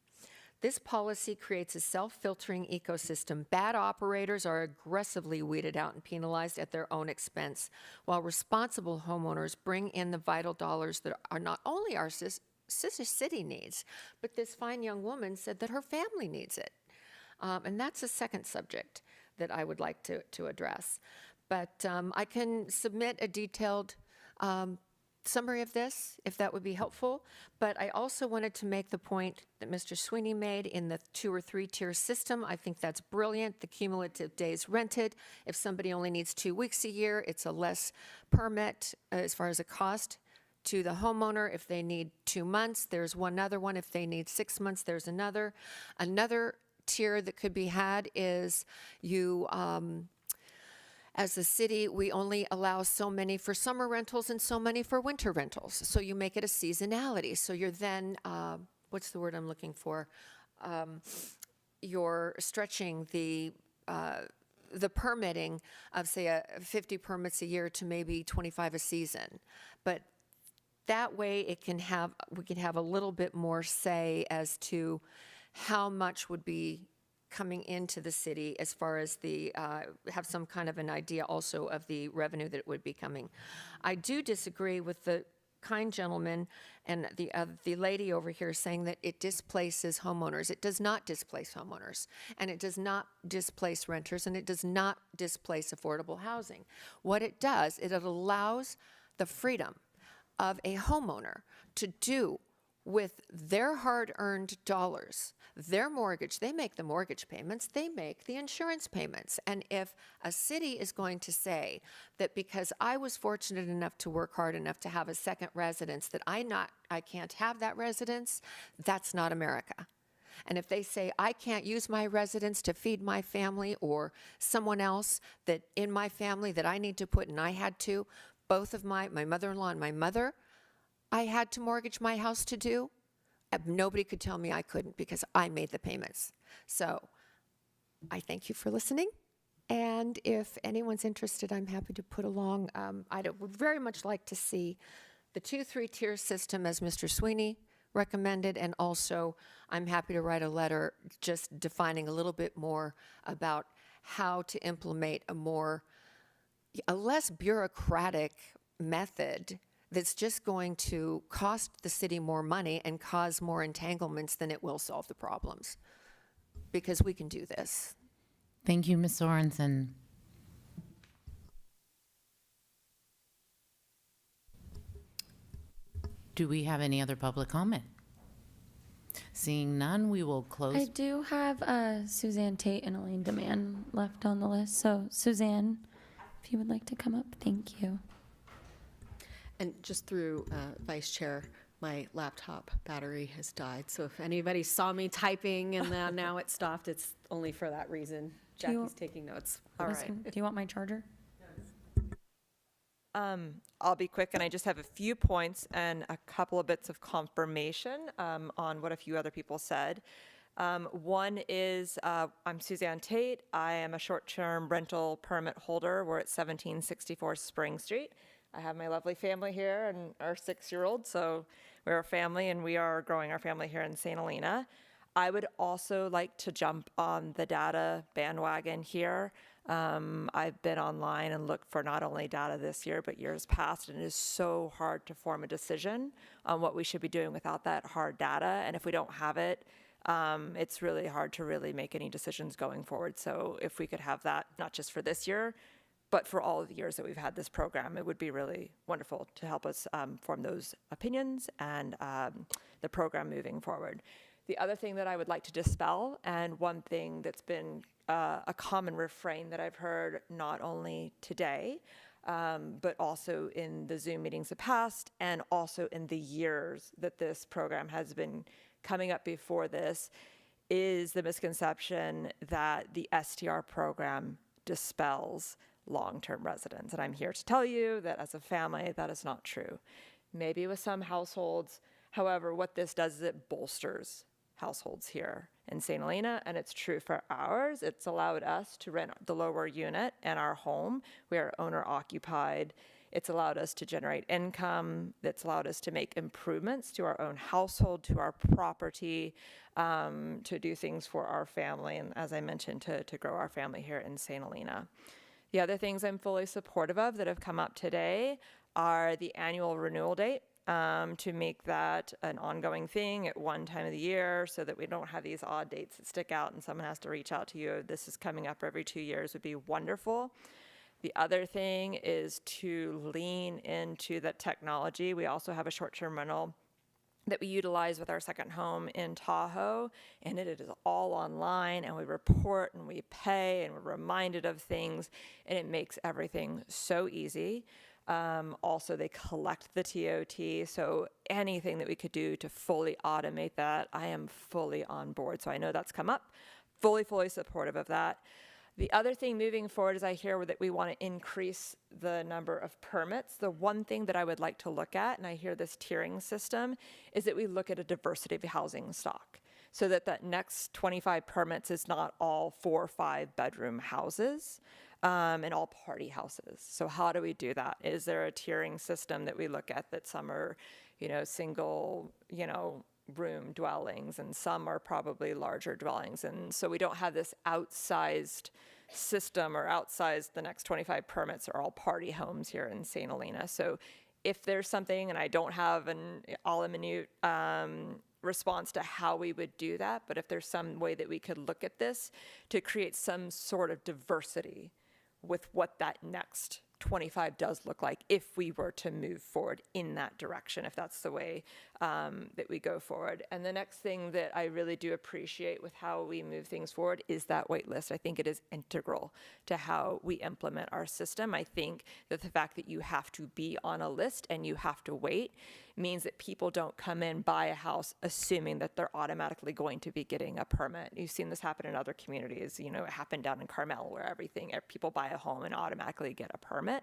This policy creates a self-filtering ecosystem. Bad operators are aggressively weeded out and penalized at their own expense, while responsible homeowners bring in the vital dollars that are not only our sister city needs, but this fine young woman said that her family needs it. And that's a second subject that I would like to address. But I can submit a detailed summary of this, if that would be helpful. But I also wanted to make the point that Mr. Sweeney made in the 2 or 3 tier system. I think that's brilliant. The cumulative days rented. If somebody only needs 2 weeks a year, it's a less permit as far as a cost to the homeowner. If they need 2 months, there's one other one. If they need 6 months, there's another. Another tier that could be had is you, as a city, we only allow so many for summer rentals and so many for winter rentals. So you make it a seasonality. So you're then, what's the word I'm looking for? You're stretching the permitting of, say, 50 permits a year to maybe 25 a season. But that way we can have a little bit more say as to how much would be coming into the city as far as have some kind of an idea also of the revenue that would be coming. I do disagree with the kind gentleman and the lady over here saying that it displaces homeowners. It does not displace homeowners, and it does not displace renters, and it does not displace affordable housing. What it does, it allows the freedom of a homeowner to do with their hard-earned dollars, their mortgage. They make the mortgage payments, they make the insurance payments. And if a city is going to say that because I was fortunate enough to work hard enough to have a second residence, that I can't have that residence, that's not America. And if they say, I can't use my residence to feed my family or someone else that in my family that I need to put, and I had to, both of my mother-in-law and my mother, I had to mortgage my house to do. Nobody could tell me I couldn't because I made the payments. So I thank you for listening. And if anyone's interested, I'm happy to put along. Would very much like to see the 2-3-tier system as Mr. Sweeney recommended. And also, I'm happy to write a letter just defining a little bit more about how to implement a less bureaucratic method that's just going to cost the city more money and cause more entanglements than it will solve the problems. Because we can do this. Thank you, Ms. Sorensen. Do we have any other public comment? Seeing none, we will close. I do have Suzanne Tate and Elaine Demand left on the list. So Suzanne, if you would like to come up, thank you. And just through Vice Chair, my laptop battery has died. So if anybody saw me typing and now it stopped, it's only for that reason. Do you- Jackie's taking notes. All Listen, right. do you want my charger? I'll be quick, and I just have a few points and a couple of bits of confirmation on what a few other people said. One is, I'm Suzanne Tate. I am a short-term rental permit holder. We're at 1764 Spring Street. I have my lovely family here and our 6-year-old, so we're a family, and we are growing our family here in St. Helena. I would also like to jump on the data bandwagon here. I've been online and looked for not only data this year, but years past, and it is so hard to form a decision on what we should be doing without that hard data. And if we don't have it, it's really hard to really make any decisions going forward. So if we could have that, not just for this year, but for all of the years that we've had this program, it would be really wonderful to help us form those opinions and the program moving forward. The other thing that I would like to dispel, and one thing that's been a common refrain that I've heard not only today, but also in the Zoom meetings of past, and also in the years that this program has been coming up before this, is the misconception that the STR program dispels long-term residents. And I'm here to tell you that as a family, that is not true. Maybe with some households. However, what this does is it bolsters households here in St. Helena, and it's true for ours. It's allowed us to rent the lower unit in our home. We are owner occupied. It's allowed us to generate income. It's allowed us to make improvements to our own household, to our property, to do things for our family, and as I mentioned, to grow our family here in St. Helena. The other things I'm fully supportive of that have come up today are the annual renewal date, to make that an ongoing thing at one time of the year so that we don't have these odd dates that stick out and someone has to reach out to you. This is coming up every 2 years would be wonderful. The other thing is to lean into the technology. We also have a short-term rental that we utilize with our second home in Tahoe, and it is all online, and we report and we pay and we're reminded of things, and it makes everything so easy. Also, they collect the TOT, so anything that we could do to fully automate that, I am fully on board. So I know that's come up, fully supportive of that. The other thing moving forward is I hear that we want to increase the number of permits. The one thing that I would like to look at, and I hear this tiering system, is that we look at a diversity of housing stock so that that next 25 permits is not all 4 or 5 bedroom houses. And all party houses. So how do we do that? Is there a tiering system that we look at that some are, single, room dwellings and some are probably larger dwellings? And so we don't have this outsized system or outsized the next 25 permits are all party homes here in St. Helena. So if there's something, and I don't have an a la minute response to how we would do that, but if there's some way that we could look at this to create some sort of diversity with what that next 25 does look like if we were to move forward in that direction, if that's the way that we go forward. And the next thing that I really do appreciate with how we move things forward is that wait list. I think it is integral to how we implement our system. I think that the fact that you have to be on a list and you have to wait means that people don't come in, buy a house, assuming that they're automatically going to be getting a permit. You've seen this happen in other communities. You know, it happened down in Carmel where people buy a home and automatically get a permit.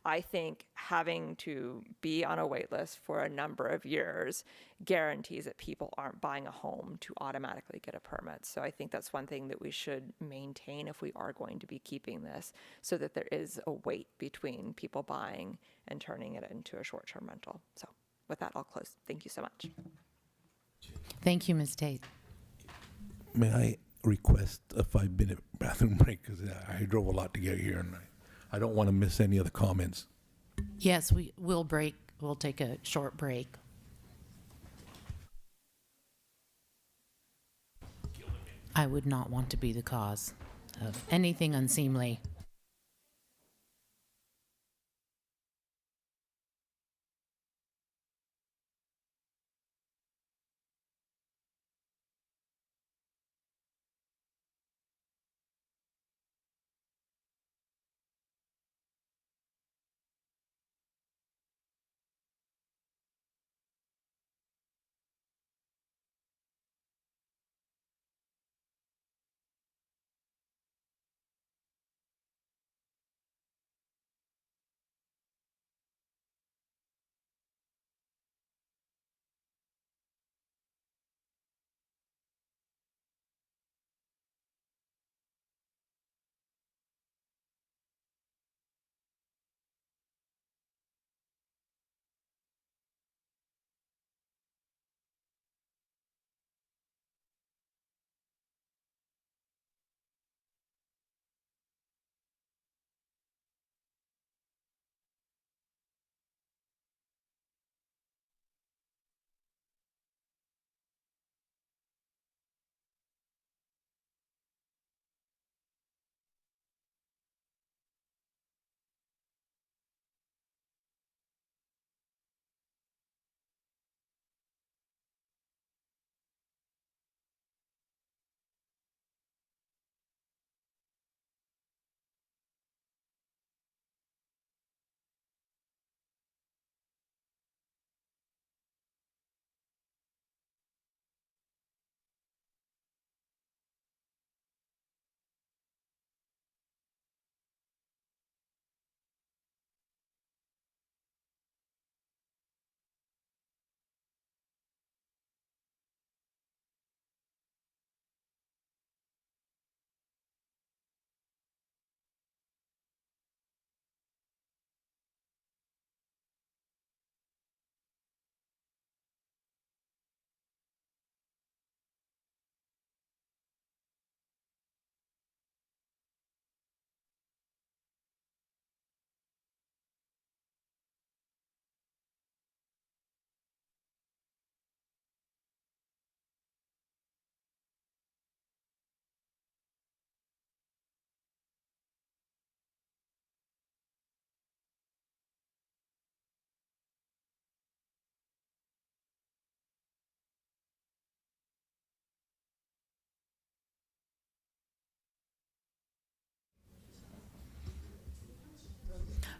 I think having to be on a wait list for a number of years guarantees that people aren't buying a home to automatically get a permit. So I think that's one thing that we should maintain if we are going to be keeping this, so that there is a wait between people buying and turning it into a short-term rental. So with that, I'll close. Thank you so much. Thank you, Ms. Tate. May I request a 5-minute bathroom break, because I drove a lot to get here, and I don't want to miss any of the comments. Yes, we'll break. We'll take a short break. I would not want to be the cause of anything unseemly.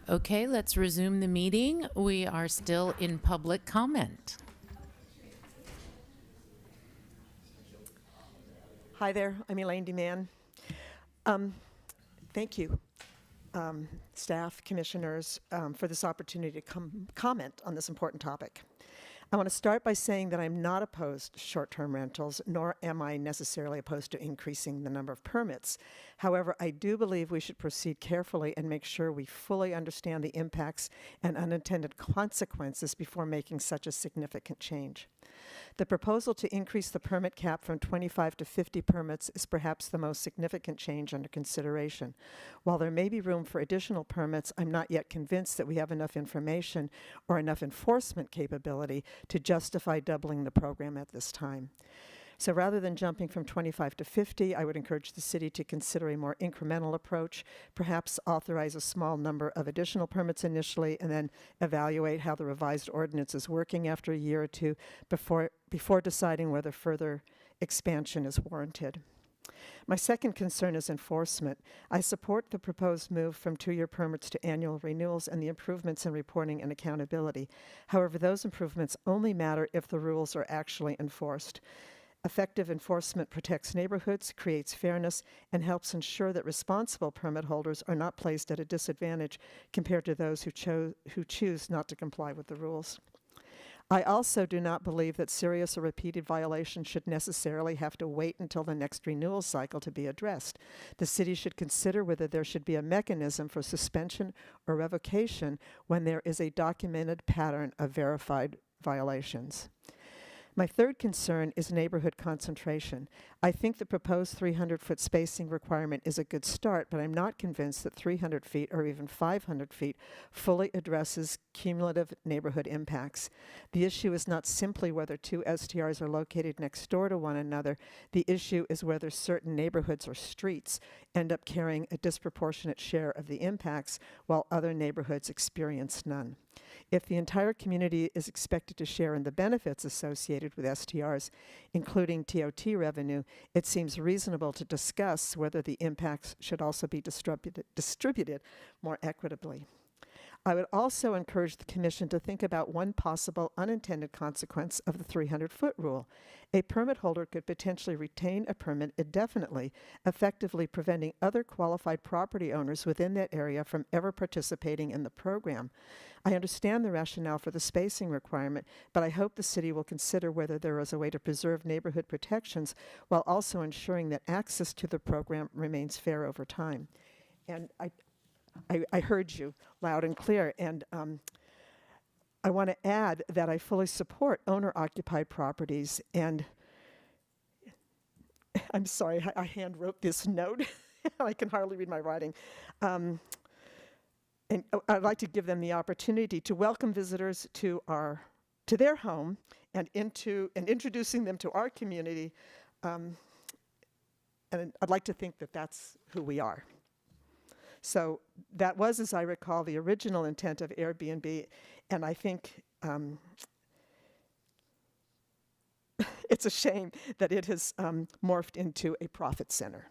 Okay, let's resume the meeting. We are still in public comment. Hi there, I'm Elaine DeMann. Thank you, staff, commissioners, for this opportunity to comment on this important topic. I want to start by saying that I'm not opposed to short-term rentals, nor am I necessarily opposed to increasing the number of permits. However, I do believe we should proceed carefully and make sure we fully understand the impacts and unintended consequences before making such a significant change. The proposal to increase the permit cap from 25 to 50 permits is perhaps the most significant change under consideration. While there may be room for additional permits, I'm not yet convinced that we have enough information or enough enforcement capability to justify doubling the program at this time. So rather than jumping from 25 to 50, I would encourage the city to consider a more incremental approach, perhaps authorize a small number of additional permits initially, and then evaluate how the revised ordinance is working after a year or two before deciding whether further expansion is warranted. My second concern is enforcement. I support the proposed move from 2-year permits to annual renewals and the improvements in reporting and accountability. However, those improvements only matter if the rules are actually enforced. Effective enforcement protects neighborhoods, creates fairness, and helps ensure that responsible permit holders are not placed at a disadvantage compared to those who choose not to comply with the rules. I also do not believe that serious or repeated violations should necessarily have to wait until the next renewal cycle to be addressed. The city should consider whether there should be a mechanism for suspension or revocation when there is a documented pattern of verified violations. My third concern is neighborhood concentration. I think the proposed 300-foot spacing requirement is a good start, but I'm not convinced that 300 feet or even 500 feet fully addresses cumulative neighborhood impacts. The issue is not simply whether 2 STRs are located next door to one another. The issue is whether certain neighborhoods or streets end up carrying a disproportionate share of the impacts while other neighborhoods experience none. If the entire community is expected to share in the benefits associated with STRs, including TOT revenue, it seems reasonable to discuss whether the impacts should also be distributed more equitably. I would also encourage the Commission to think about one possible unintended consequence of the 300-foot rule. A permit holder could potentially retain a permit indefinitely, effectively preventing other qualified property owners within that area from ever participating in the program. I understand the rationale for the spacing requirement, but I hope the city will consider whether there is a way to preserve neighborhood protections while also ensuring that access to the program remains fair over time. And I heard you loud and clear, and I want to add that I fully support owner-occupied properties, and I'm sorry, I hand wrote this note. I can hardly read my writing. And I'd like to give them the opportunity to welcome visitors to their home and introducing them to our community. And I'd like to think that that's who we are. So that was, as I recall, the original intent of Airbnb, and I think it's a shame that it has morphed into a profit center.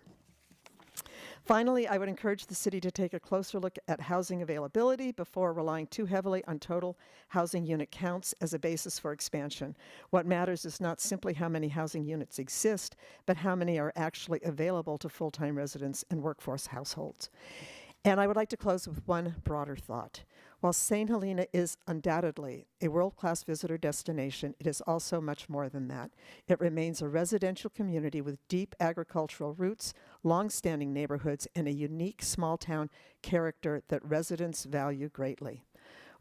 Finally, I would encourage the city to take a closer look at housing availability before relying too heavily on total housing unit counts as a basis for expansion. What matters is not simply how many housing units exist, but how many are actually available to full-time residents and workforce households. And I would like to close with one broader thought. While St. Helena is undoubtedly a world-class visitor destination, it is also much more than that. It remains a residential community with deep agricultural roots, long-standing neighborhoods, and a unique small-town character that residents value greatly.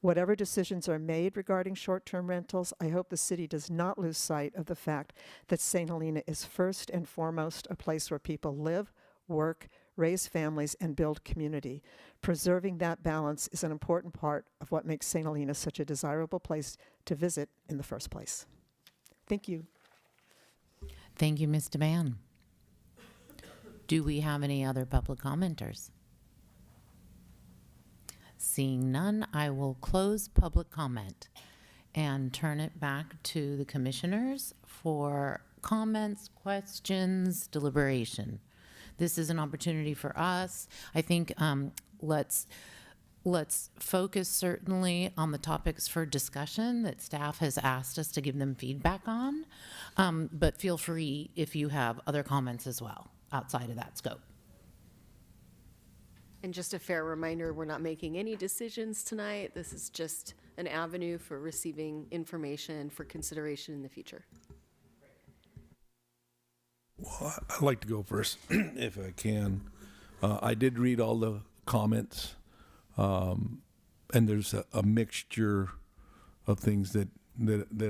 Whatever decisions are made regarding short-term rentals, I hope the city does not lose sight of the fact that St. Helena is first and foremost a place where people live, work, raise families, and build community. Preserving that balance is an important part of what makes St. Helena such a desirable place to visit in the first place. Thank you. Thank you, Ms. DeMann. Do we have any other public commenters? Seeing none, I will close public comment and turn it back to the commissioners for comments, questions, deliberation. This is an opportunity for us. I think let's focus certainly on the topics for discussion that staff has asked us to give them feedback on, but feel free if you have other comments as well outside of that scope. And just a fair reminder, we're not making any decisions tonight. This is just an avenue for receiving information for consideration in the future. Well, I'd like to go first, if I can. I did read all the comments, and there's a mixture of things that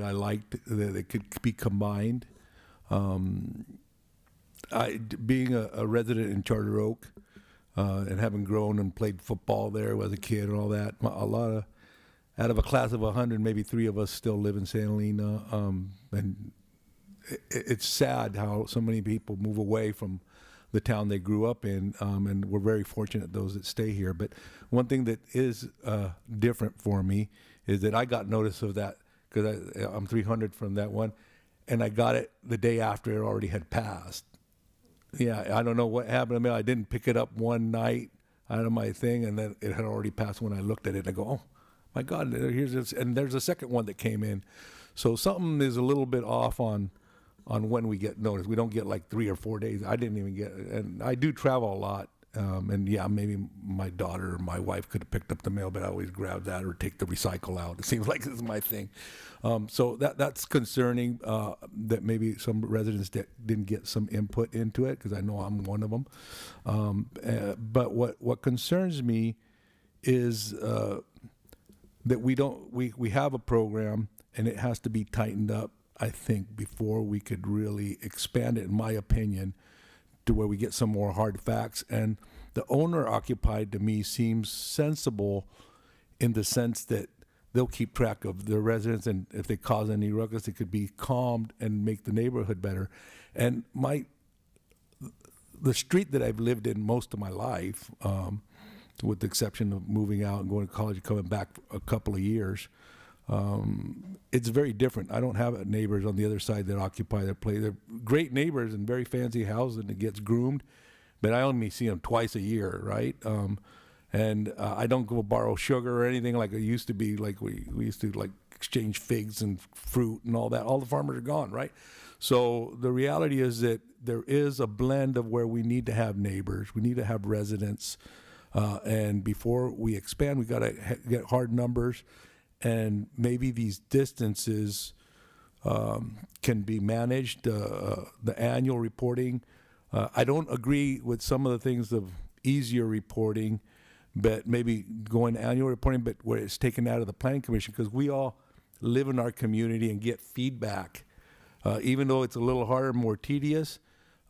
I liked that could be combined. Being a resident in Charter Oak and having grown and played football there as a kid and all that, out of a class of 100, maybe 3 of us still live in Santa Helena, and it's sad how so many people move away from the town they grew up in, and we're very fortunate those that stay here. But one thing that is different for me is that I got notice of that because I'm 300 from that one, and I got it the day after it already had passed. Yeah, I don't know what happened. I mean, I didn't pick it up one night out of my thing, and then it had already passed when I looked at it. I go, oh my God, here's this, and there's a second one that came in. So something is a little bit off on when we get notice. We don't get like 3 or 4 days. I didn't even get, and I do travel a lot. And yeah, maybe my daughter or my wife could have picked up the mail, but I always grab that or take the recycle out. It seems like this is my thing. So that's concerning that maybe some residents didn't get some input into it, because I know I'm one of them. But what concerns me is that we have a program and it has to be tightened up, I think, before we could really expand it, in my opinion, to where we get some more hard facts. And the owner occupied, to me, seems sensible in the sense that they'll keep track of their residents, and if they cause any ruckus, it could be calmed and make the neighborhood better. And the street that I've lived in most of my life, with the exception of moving out and going to college and coming back a couple of years, it's very different. I don't have neighbors on the other side that occupy their place. They're great neighbors and very fancy houses, and it gets groomed, but I only see them twice a year, right? And I don't go borrow sugar or anything like it used to be. Like we used to like exchange figs and fruit and all that. All the farmers are gone, right? So the reality is that there is a blend of where we need to have neighbors, we need to have residents, and before we expand, we got to get hard numbers. And maybe these distances can be managed, the annual reporting. I don't agree with some of the things of easier reporting, but maybe going annual reporting, but where it's taken out of the planning commission, because we all live in our community and get feedback. Even though it's a little harder, more tedious,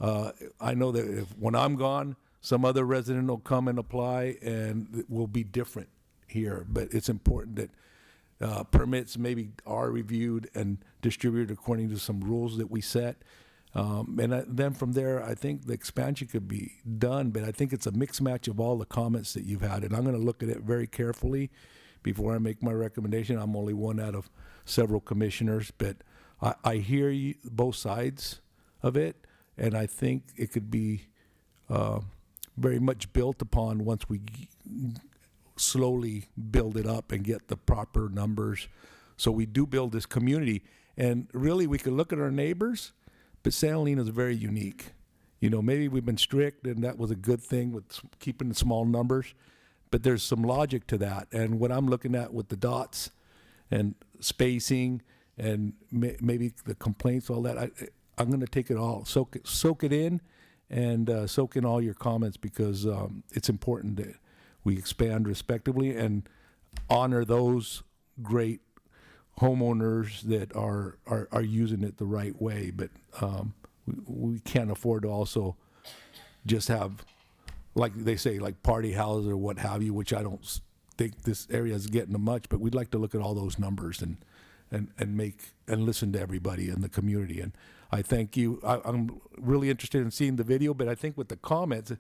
I know that when I'm gone, some other resident will come and apply, and it will be different here. But it's important that permits maybe are reviewed and distributed according to some rules that we set. Then from there, I think the expansion could be done, but I think it's a mixed match of all the comments that you've had. And I'm going to look at it very carefully before I make my recommendation. I'm only one out of several commissioners, but I hear you, both sides of it, and I think it could be very much built upon once we slowly build it up and get the proper numbers. So we do build this community. And really, we could look at our neighbors, but San Helena is very unique. You know, maybe we've been strict, and that was a good thing with keeping the small numbers, but there's some logic to that. And what I'm looking at with the dots and spacing and maybe the complaints, all that, I'm going to take it all, soak it in, and soak in all your comments, because it's important that we expand respectively and honor those great homeowners that are using it the right way. But we can't afford to also just have, like they say, like party houses or what have you, which I don't think this area is getting much. But we'd like to look at all those numbers and listen to everybody in the community. And I thank you. I'm really interested in seeing the video, but I think with the comments,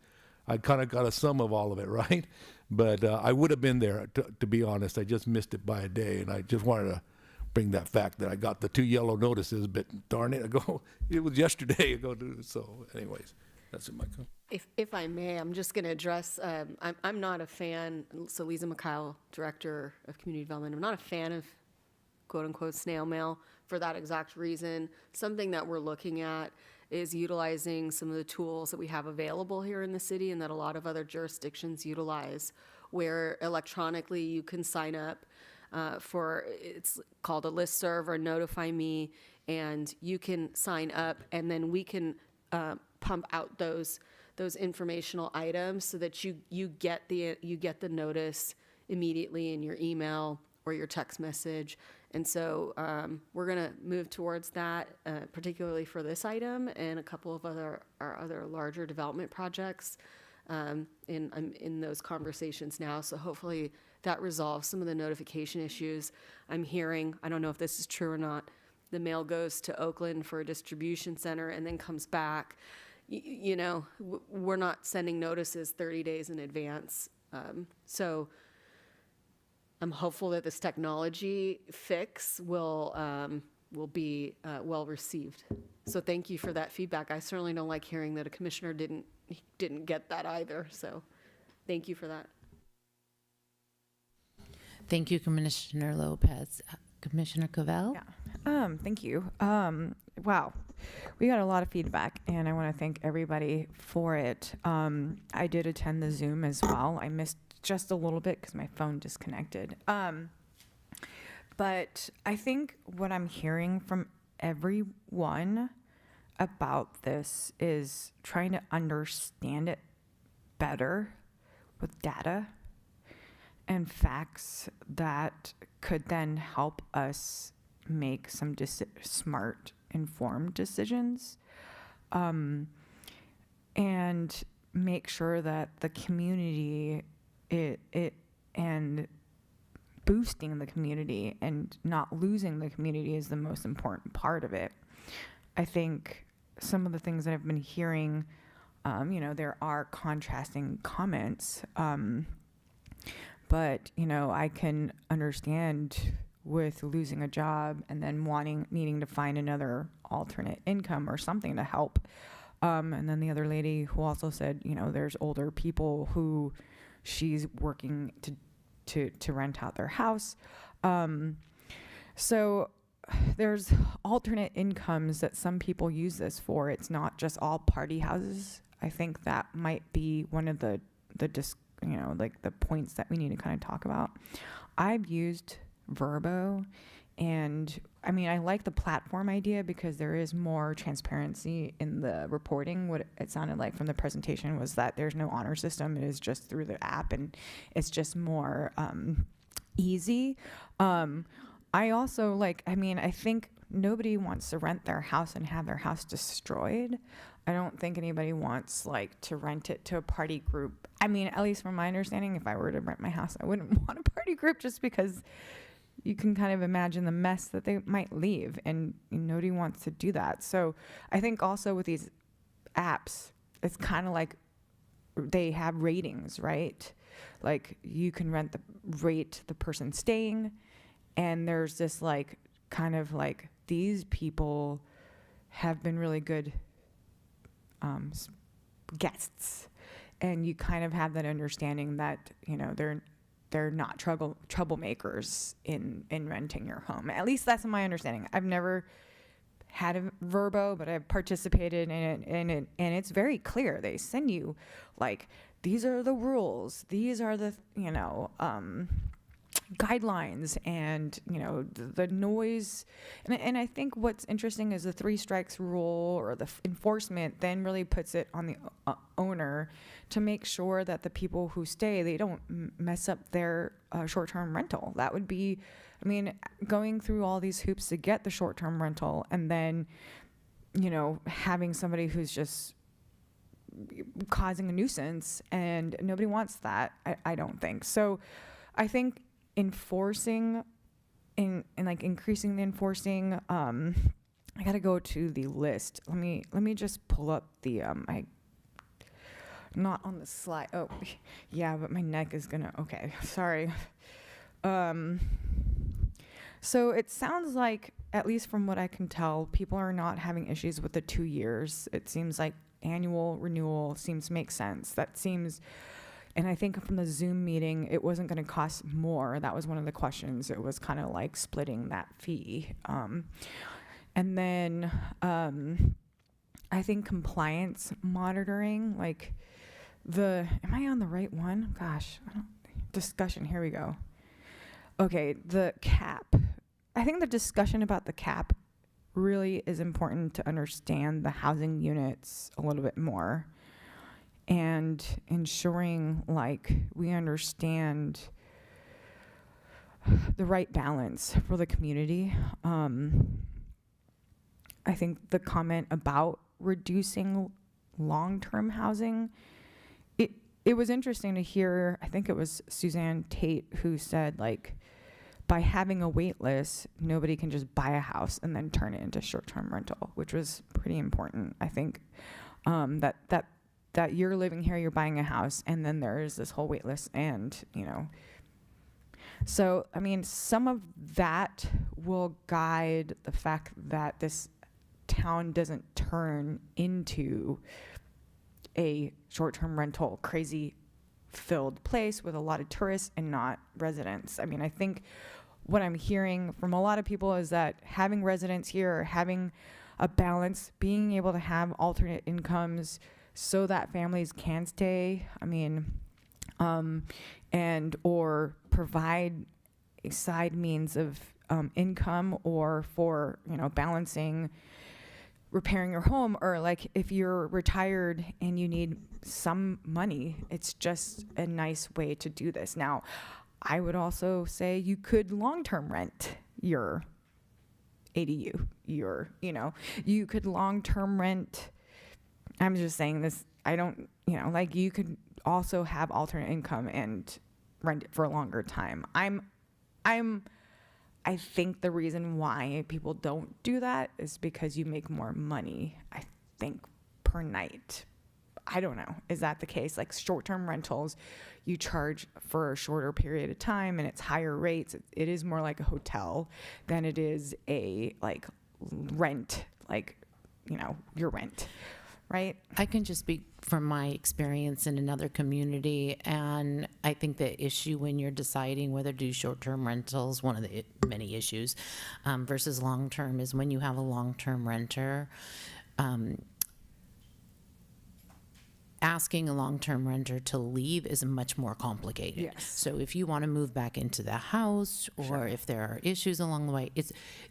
I kind of got a sum of all of it, right? But I would have been there, to be honest. I just missed it by a day, and I just wanted to bring that fact that I got the 2 yellow notices, but darn it, it was yesterday ago. So anyways, that's it, Michael. If I may, I'm just going to address, I'm not a fan, so Lisa McKyle, Director of Community Development, I'm not a fan of quote-unquote snail mail for that exact reason. Something that we're looking at is utilizing some of the tools that we have available here in the city and that a lot of other jurisdictions utilize, where electronically you can sign up for, it's called a listserv or Notify Me, and you can sign up, and then we can pump out those informational items so that you get the notice immediately in your email or your text message. And so we're going to move towards that, particularly for this item and a couple of our other larger development projects. I'm in those conversations now, so hopefully that resolves some of the notification issues I'm hearing. I don't know if this is true or not, the mail goes to Oakland for a distribution center and then comes back. You know, we're not sending notices 30 days in advance. So I'm hopeful that this technology fix will be well received. So thank you for that feedback. I certainly don't like hearing that a commissioner didn't get that either. So thank you for that. Thank you, Commissioner Lopez. Commissioner Cavell? Yeah. Thank you. Wow. We got a lot of feedback, and I want to thank everybody for it. I did attend the Zoom as well. I missed just a little bit because my phone disconnected. But I think what I'm hearing from everyone about this is trying to understand it better with data and facts that could then help us make some smart, informed decisions, and make sure that the community, and boosting the community and not losing the community is the most important part of it. I think some of the things that I've been hearing, there are contrasting comments, but, I can understand with losing a job and then needing to find another alternate income or something to help. And then the other lady who also said, there's older people who she's working to rent out their house. So there's alternate incomes that some people use this for. It's not just all party houses. I think that might be one of the points that we need to kind of talk about. I've used Vrbo, and I like the platform idea because there is more transparency in the reporting. What it sounded like from the presentation was that there's no honor system. It is just through the app, and it's just more easy. I also I think nobody wants to rent their house and have their house destroyed. I don't think anybody wants to rent it to a party group. At least from my understanding, if I were to rent my house, I wouldn't want a party group just because you can kind of imagine the mess that they might leave, and nobody wants to do that. So I think also with these apps, it's kind of like they have ratings, right? Like you can rate the person staying, and there's this these people have been really good guests, and you kind of have that understanding that they're not troublemakers in renting your home. At least that's my understanding. I've never had a Vrbo, but I've participated in it, and it's very clear. They send you these are the rules, these are the guidelines, and the noise, and I think what's interesting is the 3 strikes rule, or the enforcement then really puts it on the owner to make sure that the people who stay, they don't mess up their short-term rental. That would be, going through all these hoops to get the short-term rental, and then having somebody who's just causing a nuisance, and nobody wants that. I don't think so. I think enforcing increasing the enforcing, I gotta go to the list. Let me just pull up the not on the slide. Oh yeah, but my neck is gonna, okay, sorry. So it sounds like, at least from what I can tell, people are not having issues with the 2 years. It seems like annual renewal seems to make sense. That seems. And I think from the Zoom meeting, it wasn't going to cost more. That was one of the questions. It was kind of like splitting that fee. And then I think compliance monitoring, am I on the right one? Gosh, discussion, here we go. Okay, the cap. I think the discussion about the cap really is important to understand the housing units a little bit more, and ensuring we understand the right balance for the community. I think the comment about reducing long-term housing, it was interesting to hear. I think it was Suzanne Tate who said by having a wait list, nobody can just buy a house and then turn it into short-term rental, which was pretty important, I think. That you're living here, you're buying a house, and then there's this whole wait list, and so I mean, some of that will guide the fact that this town doesn't turn into a short-term rental crazy filled place with a lot of tourists and not residents. I mean, I think what I'm hearing from a lot of people is that having residents here, or having a balance, being able to have alternate incomes so that families can stay, I mean, and or provide a side means of income, or for, balancing, repairing your home, or like if you're retired and you need some money, it's just a nice way to do this. Now, I would also say you could long-term rent your ADU, you could long-term rent, I'm just saying this, I don't, like you could also have alternate income and rent it for a longer time. I think the reason why people don't do that is because you make more money, I think, per night. I don't know. Is that the case? Like short-term rentals, you charge for a shorter period of time and it's higher rates. It is more like a hotel than it is a like rent, like, your rent, right? I can just speak from my experience in another community, and I think the issue when you're deciding whether to do short-term rentals, one of the many issues, versus long-term, is when you have a long-term renter, asking a long-term renter to leave is much more complicated. Yes. So if you want to move back into the house, or if there are issues along the way,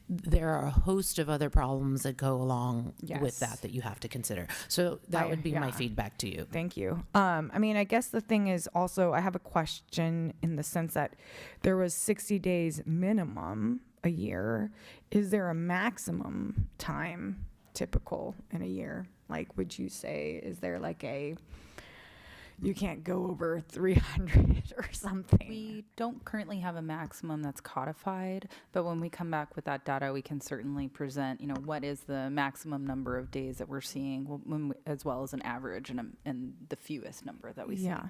there are a host of other problems that go along with that you have to consider. So that would be my feedback to you. Thank you. I mean, I guess the thing is also, I have a question in the sense that there was 60 days minimum a year. Is there a maximum time typical in a year? Like, would you say, is there like you can't go over 300 or something? We don't currently have a maximum that's codified, but when we come back with that data, we can certainly present, what is the maximum number of days that we're seeing, as well as an average and the fewest number that we see. Yeah.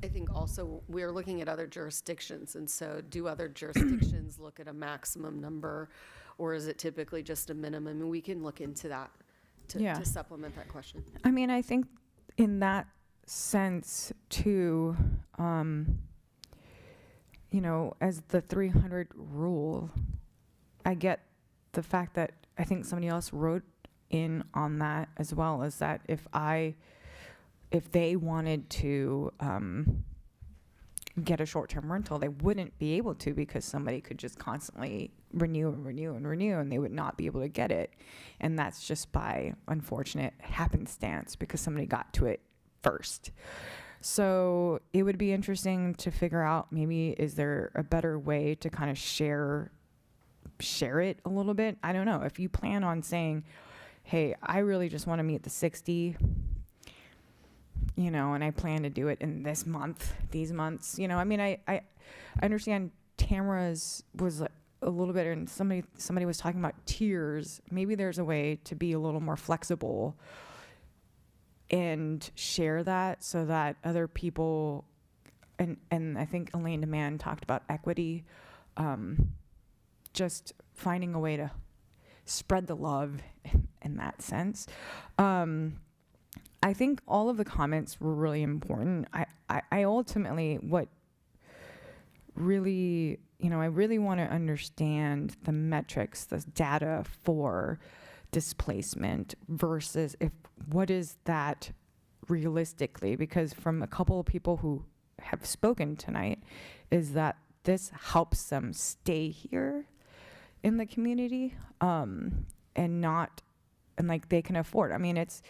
I think also we're looking at other jurisdictions, and so do other jurisdictions look at a maximum number, or is it typically just a minimum? And we can look into that to supplement that question. I mean, I think in that sense too, as the 300 rule, I get the fact that I think somebody else wrote in on that as well, is that if they wanted to get a short-term rental, they wouldn't be able to, because somebody could just constantly renew and they would not be able to get it. And that's just by unfortunate happenstance, because somebody got to it first. So it would be interesting to figure out, maybe is there a better way to kind of share it a little bit? I don't know. If you plan on saying, hey, I really just want to meet the 60, and I plan to do it in this month, these months, I mean, I understand Tamara's was a little bit, and somebody was talking about tiers. Maybe there's a way to be a little more flexible and share that, so that other people, and I think Elaine Demand talked about equity, just finding a way to spread the love in that sense. I think all of the comments were really important. I ultimately, what really, I really want to understand the metrics, the data for displacement versus what is that realistically, because from a couple of people who have spoken tonight, is that this helps them stay here in the community, and like they can afford. I mean, it's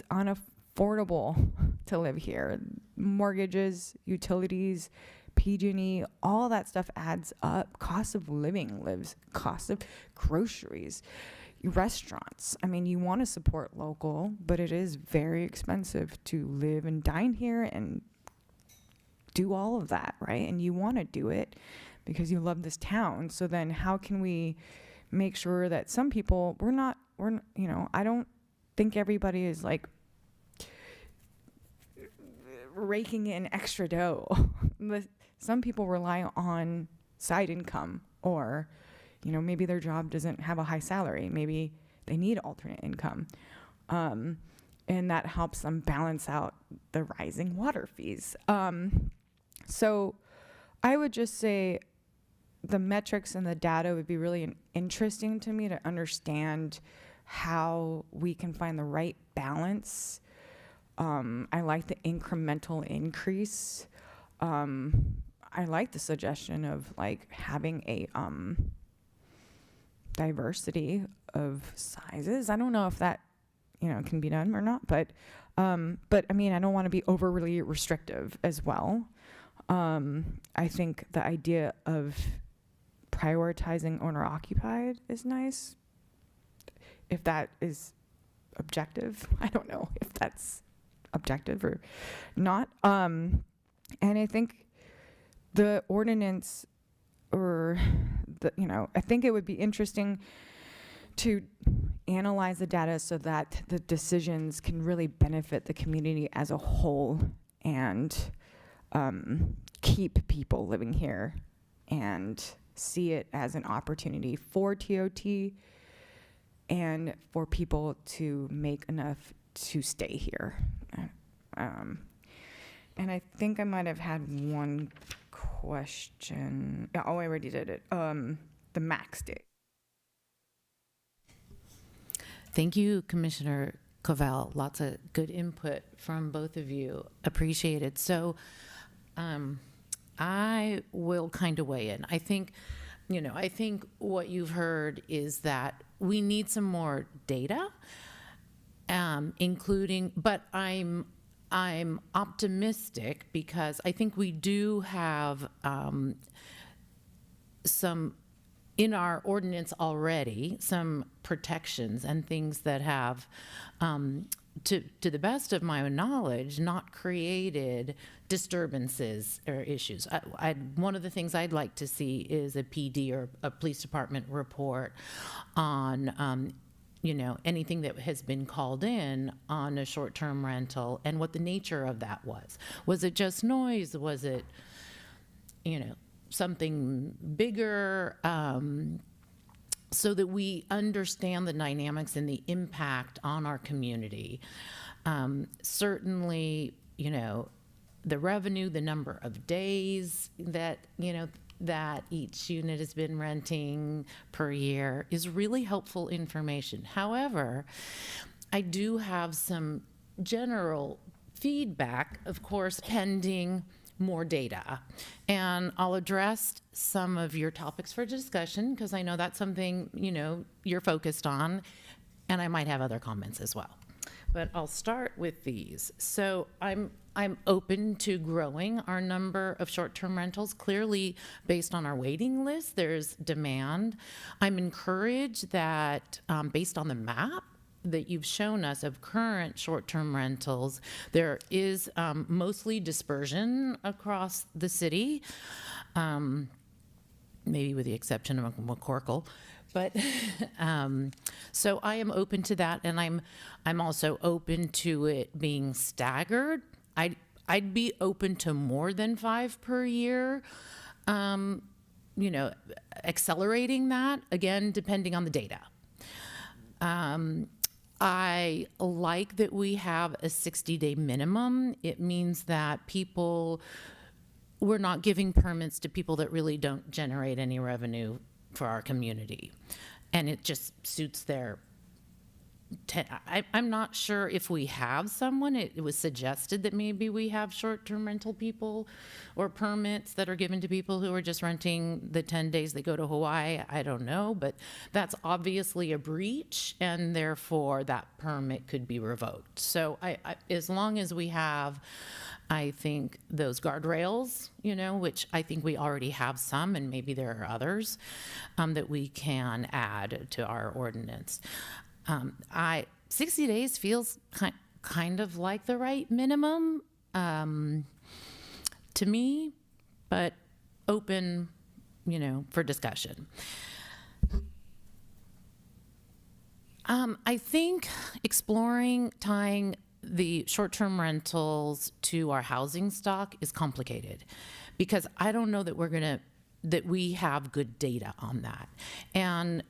unaffordable to live here. Mortgages, utilities, PG&E, all that stuff adds up. Cost of living cost of groceries, restaurants. I mean, you want to support local, but it is very expensive to live and dine here and do all of that, right? And you want to do it, because you love this town. So then how can we make sure that some people, I don't think everybody is like raking in extra dough. Some people rely on side income, or, maybe their job doesn't have a high salary. Maybe they need alternate income. And that helps them balance out the rising water fees. So I would just say the metrics and the data would be really interesting to me to understand how we can find the right balance. I like the incremental increase. I like the suggestion of like having a diversity of sizes. I don't know if that can be done or not, but I mean, I don't want to be overly restrictive as well. I think the idea of prioritizing owner occupied is nice. If that is objective, I don't know if that's objective or not. And I think the ordinance, or I think it would be interesting to analyze the data so that the decisions can really benefit the community as a whole and keep people living here and see it as an opportunity for TOT and for people to make enough to stay here. And I think I might have had one question. I already did it. The max day. Thank you, Commissioner Covell. Lots of good input from both of you. Appreciated. So I will kind of weigh in. I think what you've heard is that we need some more data, including, but I'm optimistic because I think we do have some in our ordinance already, some protections and things that have, to the best of my knowledge, not created disturbances or issues. One of the things I'd like to see is a PD or a police department report on anything that has been called in on a short-term rental and what the nature of that was. Was it just noise? Was it, something bigger, so that we understand the dynamics and the impact on our community. Certainly, the revenue, the number of days that, that each unit has been renting per year is really helpful information. However, I do have some general feedback, of course, pending more data. And I'll address some of your topics for discussion because I know that's something, you're focused on, and I might have other comments as well. But I'll start with these. So I'm open to growing our number of short-term rentals. Clearly, based on our waiting list, there's demand. I'm encouraged that based on the map that you've shown us of current short-term rentals, there is mostly dispersion across the city, maybe with the exception of McCorkle. But so I am open to that, and I'm also open to it being staggered. I'd be open to more than 5 per year. Accelerating that again, depending on the data. I like that we have a 60-day minimum. It means that we're not giving permits to people that really don't generate any revenue for our community. And it just suits their, I'm not sure if we have someone. It was suggested that maybe we have short-term rental people or permits that are given to people who are just renting the 10 days they go to Hawaii. I don't know, but that's obviously a breach, and therefore that permit could be revoked. So as long as we have, I think, those guardrails, which I think we already have some, and maybe there are others that we can add to our ordinance. 60 days feels kind of like the right minimum to me, but open for discussion. I think exploring tying the short-term rentals to our housing stock is complicated because I don't know that that we have good data on that. And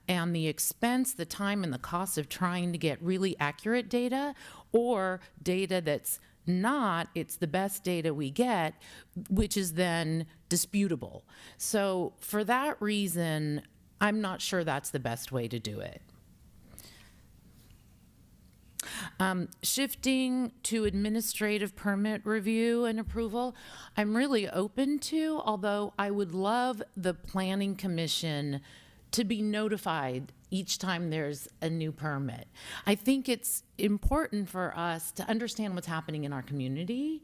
the expense, the time, and the cost of trying to get really accurate data or data that's not, it's the best data we get, which is then disputable. So for that reason, I'm not sure that's the best way to do it. Shifting to administrative permit review and approval, I'm really open to, although I would love the Planning Commission to be notified each time there's a new permit. I think it's important for us to understand what's happening in our community,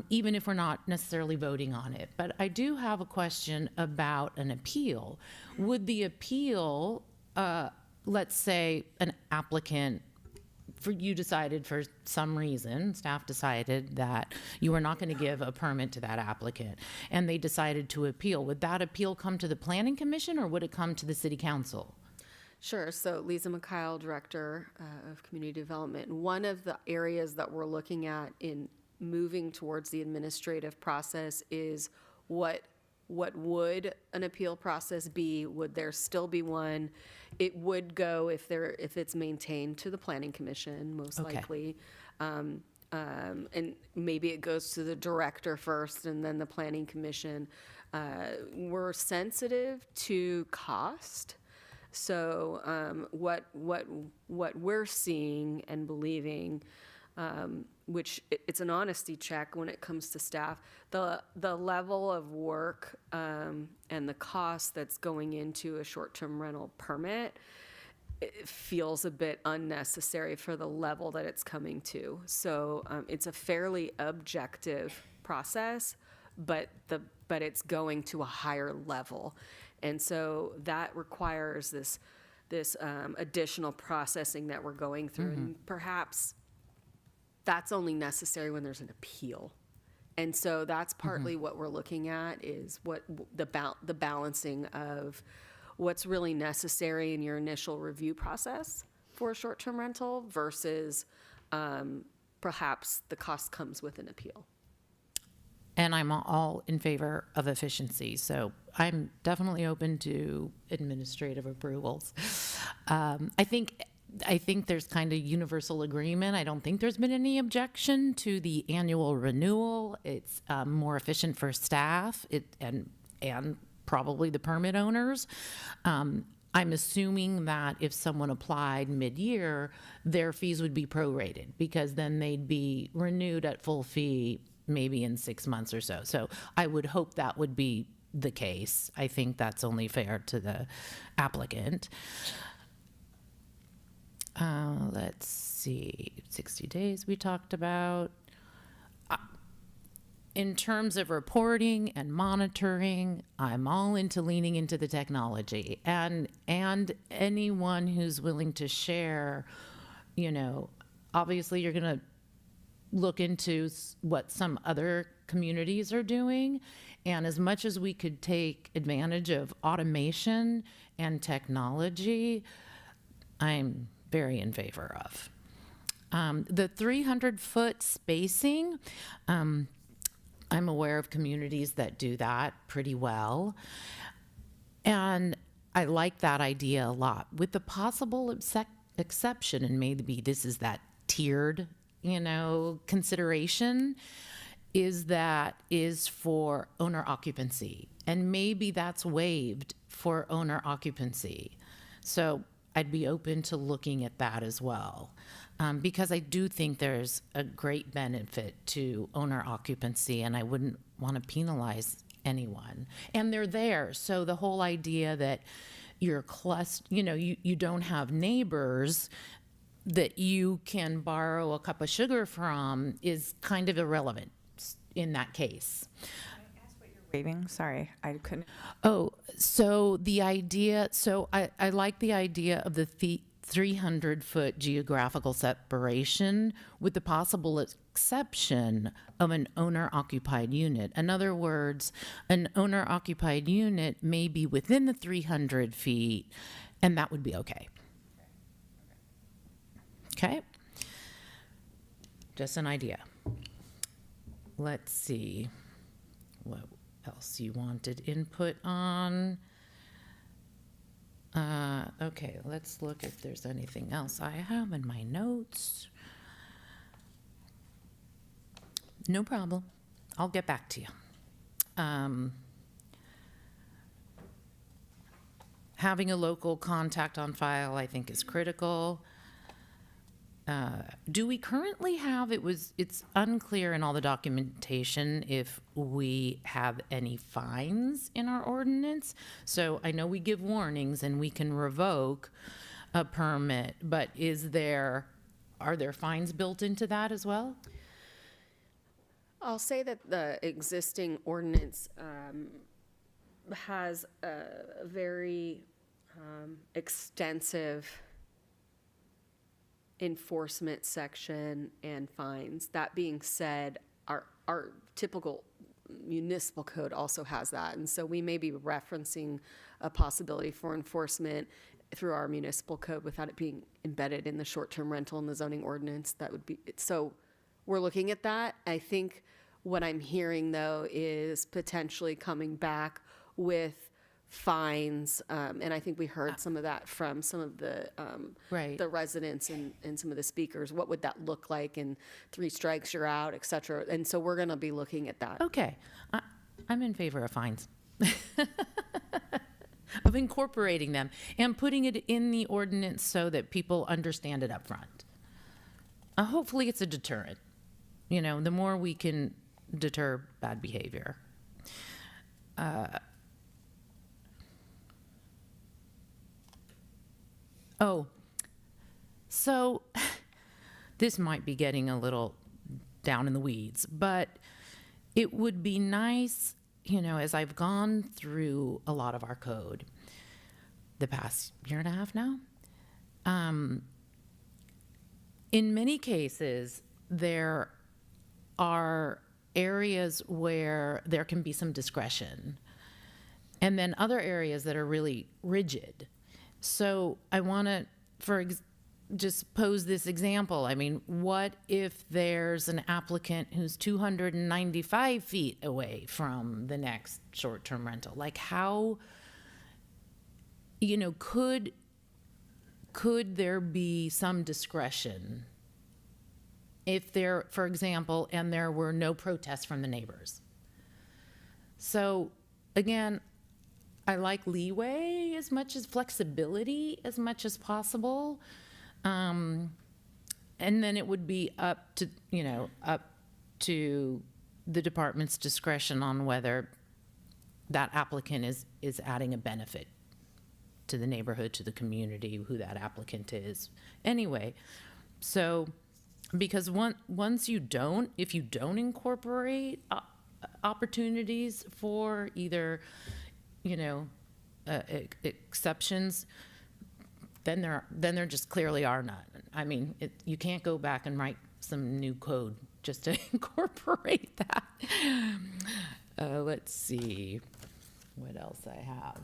even if we're not necessarily voting on it. But I do have a question about an appeal. Would the appeal, let's say an applicant, you decided for some reason, staff decided that you were not going to give a permit to that applicant, and they decided to appeal. Would that appeal come to the Planning Commission, or would it come to the City Council? Sure. So Lisa Mikhail, Director of Community Development. One of the areas that we're looking at in moving towards the administrative process is what would an appeal process be? Would there still be one? It would go if it's maintained to the Planning Commission, most Okay. likely. And maybe it goes to the director first and then the Planning Commission. We're sensitive to cost. So what we're seeing and believing, which it's an honesty check when it comes to staff, the level of work and the cost that's going into a short-term rental permit, it feels a bit unnecessary for the level that it's coming to. So it's a fairly objective process, but it's going to a higher level. And so that requires this additional processing that we're going through. And perhaps that's only necessary when there's an appeal. And so that's partly what we're looking at is what the balancing of what's really necessary in your initial review process for a short-term rental versus perhaps the cost comes with an appeal. And I'm all in favor of efficiency, so I'm definitely open to administrative approvals. I think there's kind of universal agreement. I don't think there's been any objection to the annual renewal. It's more efficient for staff and probably the permit owners. I'm assuming that if someone applied mid-year, their fees would be prorated because then they'd be renewed at full fee maybe in 6 months or so. So I would hope that would be the case. I think that's only fair to the applicant. Let's see, 60 days we talked about. In terms of reporting and monitoring, I'm all into leaning into the technology, and anyone who's willing to share, obviously you're going to look into what some other communities are doing, and as much as we could take advantage of automation and technology, I'm very in favor of. The 300-foot spacing, I'm aware of communities that do that pretty well. And I like that idea a lot. With the possible exception, and maybe this is that tiered, consideration, is for owner occupancy. And maybe that's waived for owner occupancy. So I'd be open to looking at that as well. Because I do think there's a great benefit to owner occupancy, and I wouldn't want to penalize anyone. And they're there, so the whole idea that you're you don't have neighbors that you can borrow a cup of sugar from is kind of irrelevant in that case. Waiving, sorry, I couldn't. Oh, so the idea, I like the idea of the 300-foot geographical separation with the possible exception of an owner-occupied unit. In other words, an owner-occupied unit may be within the 300 feet, and that would be okay. Okay? Just an idea. Let's see what else you wanted input on. Okay, let's look if there's anything else I have in my notes. No problem. I'll get back to you. Having a local contact on file, I think, is critical. Do we currently have, it's unclear in all the documentation if we have any fines in our ordinance. So I know we give warnings and we can revoke a permit, but are there fines built into that as well? I'll say that the existing ordinance has a very extensive enforcement section and fines. That being said, our typical municipal code also has that. And so we may be referencing a possibility for enforcement through our municipal code without it being embedded in the short-term rental and the zoning ordinance. That would be, so we're looking at that. I think what I'm hearing, though, is potentially coming back with fines, and I think we heard some of that from some of the Right. the residents and some of the speakers. What would that look like? And 3 strikes, you're out, et cetera. And so we're going to be looking at that. Okay, I'm in favor of fines. Of incorporating them and putting it in the ordinance so that people understand it up front. Hopefully it's a deterrent. You know, the more we can deter bad behavior. So this might be getting a little down in the weeds, but it would be nice, you know, as I've gone through a lot of our code the past year and a half now, in many cases, there are areas where there can be some discretion, and then other areas that are really rigid. So I want to, just pose this example. I mean, what if there's an applicant who's 295 feet away from the next short-term rental? Like how, you know, could there be some discretion if there, for example, and there were no protests from the neighbors? So again, I like leeway as much as flexibility as much as possible. And then it would be up to the department's discretion on whether that applicant is adding a benefit to the neighborhood, to the community, who that applicant is. Anyway, so because if you don't incorporate opportunities for either, exceptions, then there just clearly are none. I mean, you can't go back and write some new code just to incorporate that. Let's see what else I have.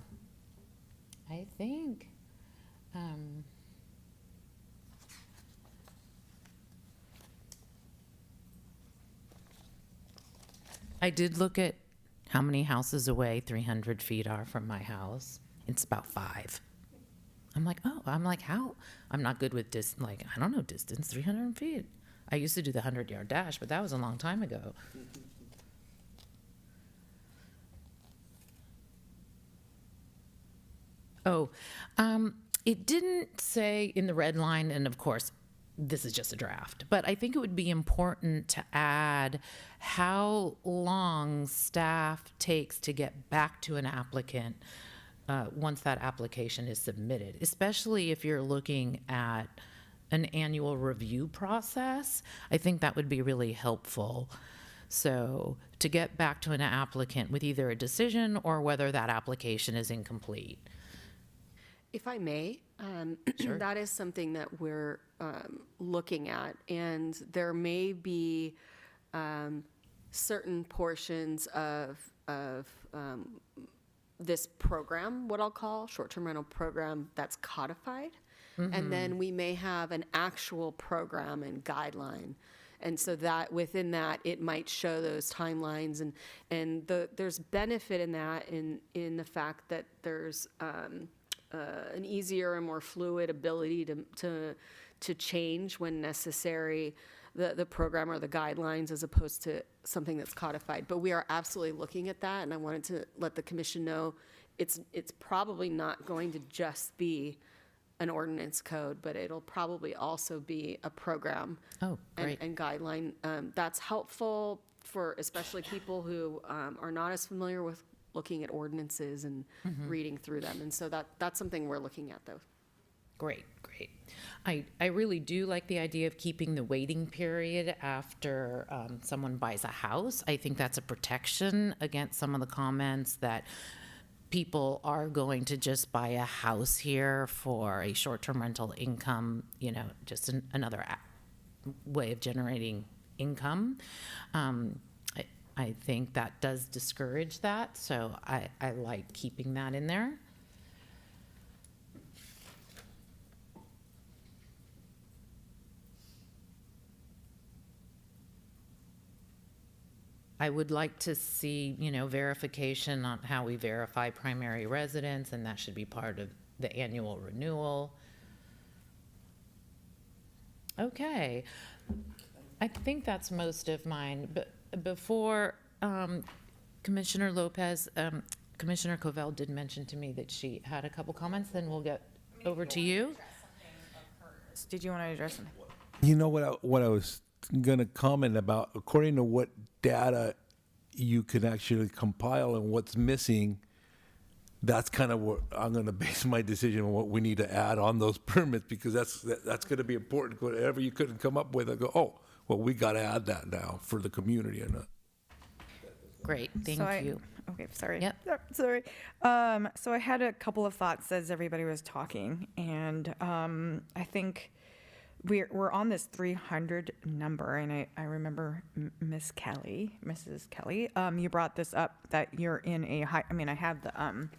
I think I did look at how many houses away 300 feet are from my house. It's about 5. I'm like, how? I'm not good with I don't know distance, 300 feet. I used to do the 100-yard dash, but that was a long time ago. It didn't say in the red line, and of course, this is just a draft, but I think it would be important to add how long staff takes to get back to an applicant once that application is submitted, especially if you're looking at an annual review process. I think that would be really helpful. So to get back to an applicant with either a decision or whether that application is incomplete. If I may, that is something that we're looking at, and there may be certain portions of this program, what I'll call short-term rental program, that's codified, and then we may have an actual program and guideline. And so that within that, it might show those timelines, and there's benefit in that in the fact that there's an easier and more fluid ability to change when necessary the program or the guidelines, as opposed to something that's codified. But we are absolutely looking at that, and I wanted to let the commission know it's probably not going to just be an ordinance code, but it'll probably also be a program and guideline. That's helpful for especially people who are not as familiar with looking at ordinances and reading through them. And so that's something we're looking at, though. Great. I really do like the idea of keeping the waiting period after someone buys a house. I think that's a protection against some of the comments that people are going to just buy a house here for a short-term rental income, just another way of generating income. I think that does discourage that, so I like keeping that in there. I would like to see, verification on how we verify primary residence, and that should be part of the annual renewal. Okay, I think that's most of mine, but before Commissioner Lopez, Commissioner Covell did mention to me that she had a couple comments, then we'll get over to you. Did you want to address them? You know what I was going to comment about, according to what data you can actually compile and what's missing, that's kind of what I'm going to base my decision on, what we need to add on those permits, because that's going to be important. Whatever you couldn't come up with, I go, oh, well, we got to add that now for the community. Great, thank you. Okay, sorry. Yep. Sorry. So I had a couple of thoughts as everybody was talking, and I think we're on this 300 number, and I remember Mrs. Kelly, you brought this up, that you're in a high, I have the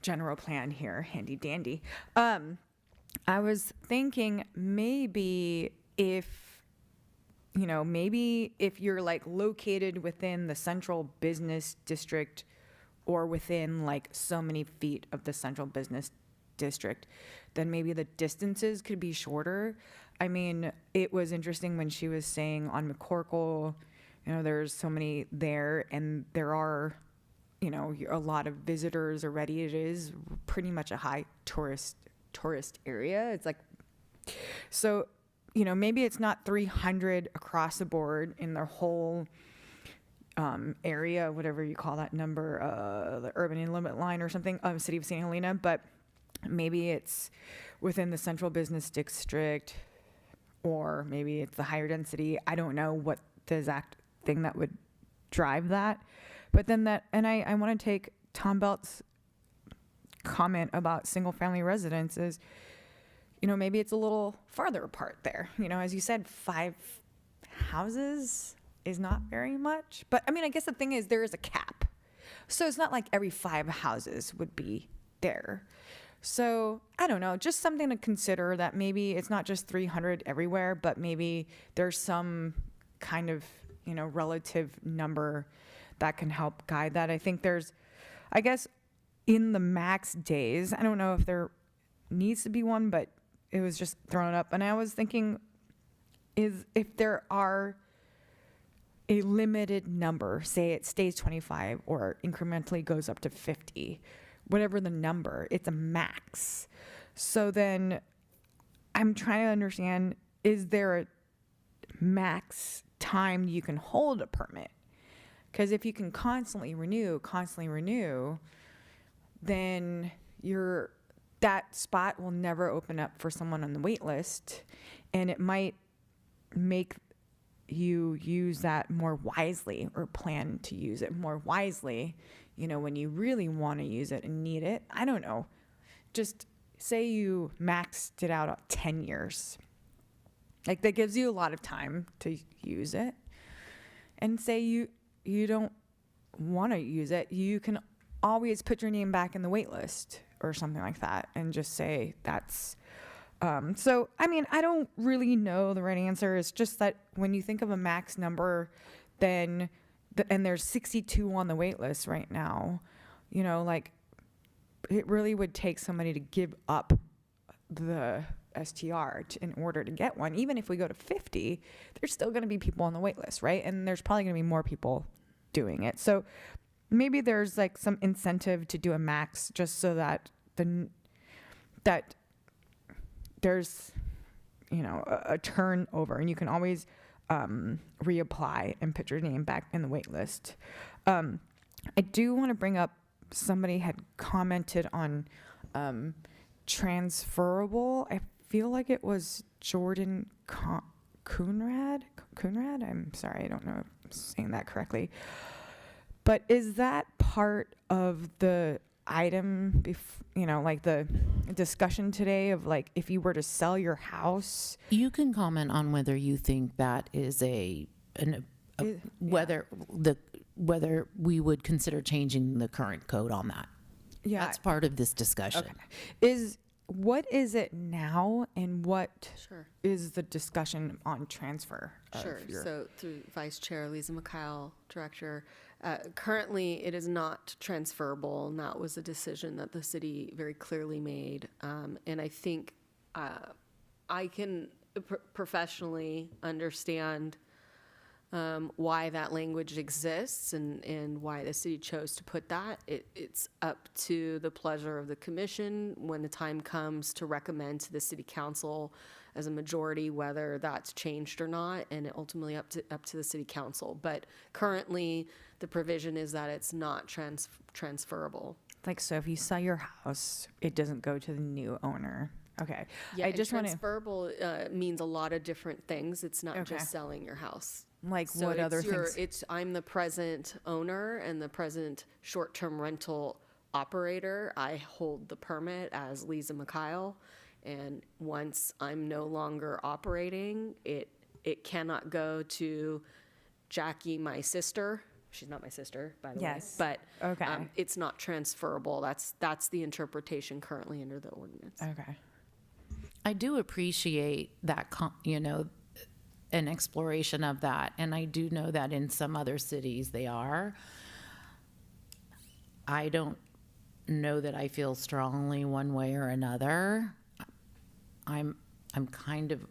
general plan here, handy dandy. I was thinking maybe if you're like located within the central business district or within like so many feet of the central business district, then maybe the distances could be shorter. It was interesting when she was saying on McCorkle, there's so many there, and there are, a lot of visitors already. It is pretty much a high tourist area. It's like, so, maybe it's not 300 across the board in the whole area, whatever you call that number, the urban limit line or something, city of St. Helena, but maybe it's within the central business district, or maybe it's the higher density. I don't know what the exact thing that would drive that. But then I want to take Tom Belt's comment about single family residences. Maybe it's a little farther apart there. As you said, 5 houses is not very much. But I guess the thing is, there is a cap. So it's not like every 5 houses would be there. So I don't know, just something to consider, that maybe it's not just 300 everywhere, but maybe there's some kind of, relative number that can help guide that. I think there's, I guess, in the max days, I don't know if there needs to be one, but it was just thrown up. And I was thinking, is if there are a limited number, say it stays 25 or incrementally goes up to 50, whatever the number, it's a max. So then I'm trying to understand, is there a max time you can hold a permit? Because if you can constantly renew, then that spot will never open up for someone on the wait list, and it might make you use that more wisely, or plan to use it more wisely, when you really want to use it and need it. I don't know. Just say you maxed it out at 10 years. Like that gives you a lot of time to use it. And say you don't want to use it, you can always put your name back in the wait list or something like that and just say that's so I mean, I don't really know the right answer. It's just that when you think of a max number, then and there's 62 on the wait list right now, you know, like it really would take somebody to give up the STR in order to get one. Even if we go to 50, there's still going to be people on the wait list, right? And there's probably going to be more people doing it. So maybe there's like some incentive to do a max just so that that there's, you know, a turnover, and you can always reapply and put your name back in the wait list. I do want to bring up, somebody had commented on transferable. I feel like it was Jordan Coonrad. I'm sorry, I don't know if I'm saying that correctly. But is that part of the item, you know, like the discussion today of like if you were to sell your house? You can comment on whether you think that is whether we would consider changing the current code on that. Yeah, that's part of this discussion. Okay. What is it now, and what Sure. is the discussion on transfer? Sure. So through Vice Chair Lisa McKyle, Director, currently it is not transferable, and that was a decision that the city very clearly made. And I think I can professionally understand why that language exists and why the city chose to put that. It's up to the pleasure of the commission when the time comes to recommend to the city council as a majority whether that's changed or not, and ultimately up to the city council. But currently, the provision is that it's not transferable. Like, so if you sell your house, it doesn't go to the new owner. Okay. Yeah, I just want to, transferable means a lot of different things. It's not just selling your house. like, So what other things? I'm the present owner and the present short-term rental operator. I hold the permit as Lisa McKyle, and once I'm no longer operating, it cannot go to Jackie, my sister. She's not my sister, by the Yes. way. But Okay. it's not transferable. That's the interpretation currently under the ordinance. Okay. I do appreciate that, you know, an exploration of that. And I do know that in some other cities they are. I don't know that I feel strongly one way or another. I'm kind of,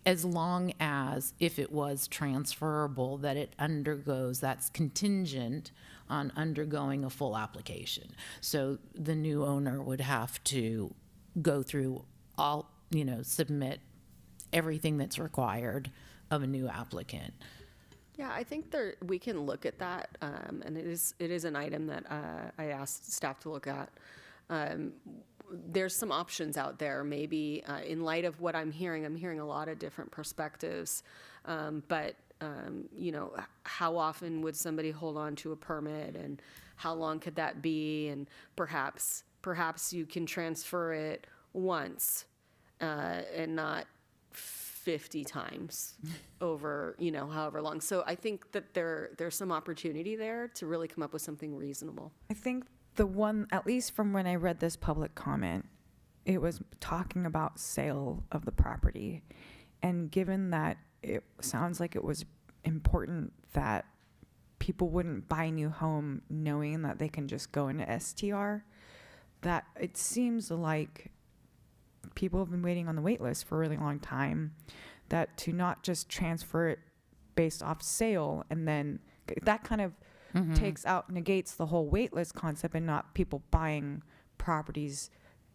as long as if it was transferable, that it undergoes, that's contingent on undergoing a full application. So the new owner would have to go through all, you know, submit everything that's required of a new applicant. Yeah, I think we can look at that, and it is an item that I asked staff to look at. There's some options out there. Maybe in light of what I'm hearing a lot of different perspectives. But you know, how often would somebody hold on to a permit, and how long could that be? And perhaps you can transfer it once and not 50 times over, you know, however long. So I think that there's some opportunity there to really come up with something reasonable. I think the one, at least from when I read this public comment, it was talking about sale of the property. And given that it sounds like it was important that people wouldn't buy a new home knowing that they can just go into STR, that it seems like people have been waiting on the wait list for a really long time, that to not just transfer it based off sale, and then that kind of negates the whole wait list concept, and not people buying properties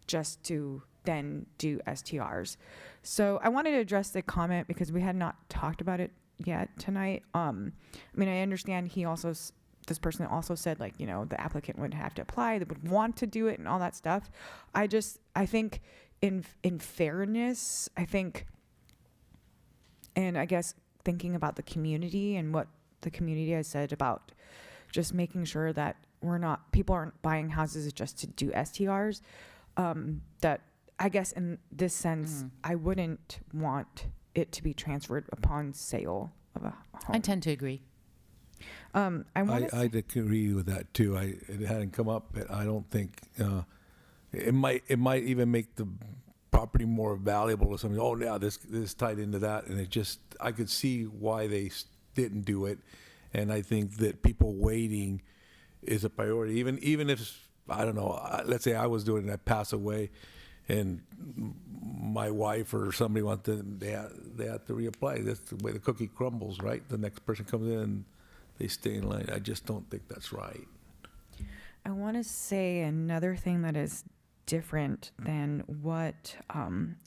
just to then do STRs. So I wanted to address the comment because we had not talked about it yet tonight. I mean, I understand this person also said, like, you know, the applicant would have to apply, they would want to do it and all that stuff. I think in fairness, I think, and I guess thinking about the community and what the community has said about just making sure that people aren't buying houses just to do STRs, that I guess in this sense, I wouldn't want it to be transferred upon sale of a home. I tend to agree. I'd agree with that too. It hadn't come up, but I don't think it might even make the property more valuable to somebody. Oh, yeah, this is tied into that, and I could see why they didn't do it, and I think that people waiting is a priority. Even if I don't know, let's say I was doing it, I pass away, and my wife or somebody wants to, they have to reapply. That's the way the cookie crumbles, right? The next person comes in and they stay in line. I just don't think that's right. I want to say another thing that is different than what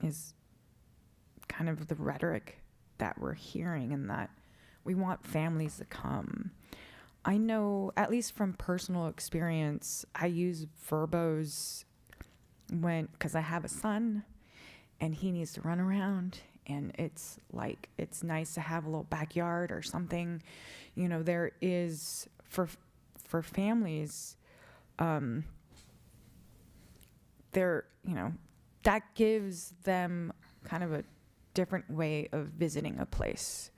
is kind of the rhetoric that we're hearing, and that we want families to come. I know, at least from personal experience, I use Verbos because I have a son and he needs to run around, and it's nice to have a little backyard or something. You know, there is for families, that gives them kind of a different way of visiting a place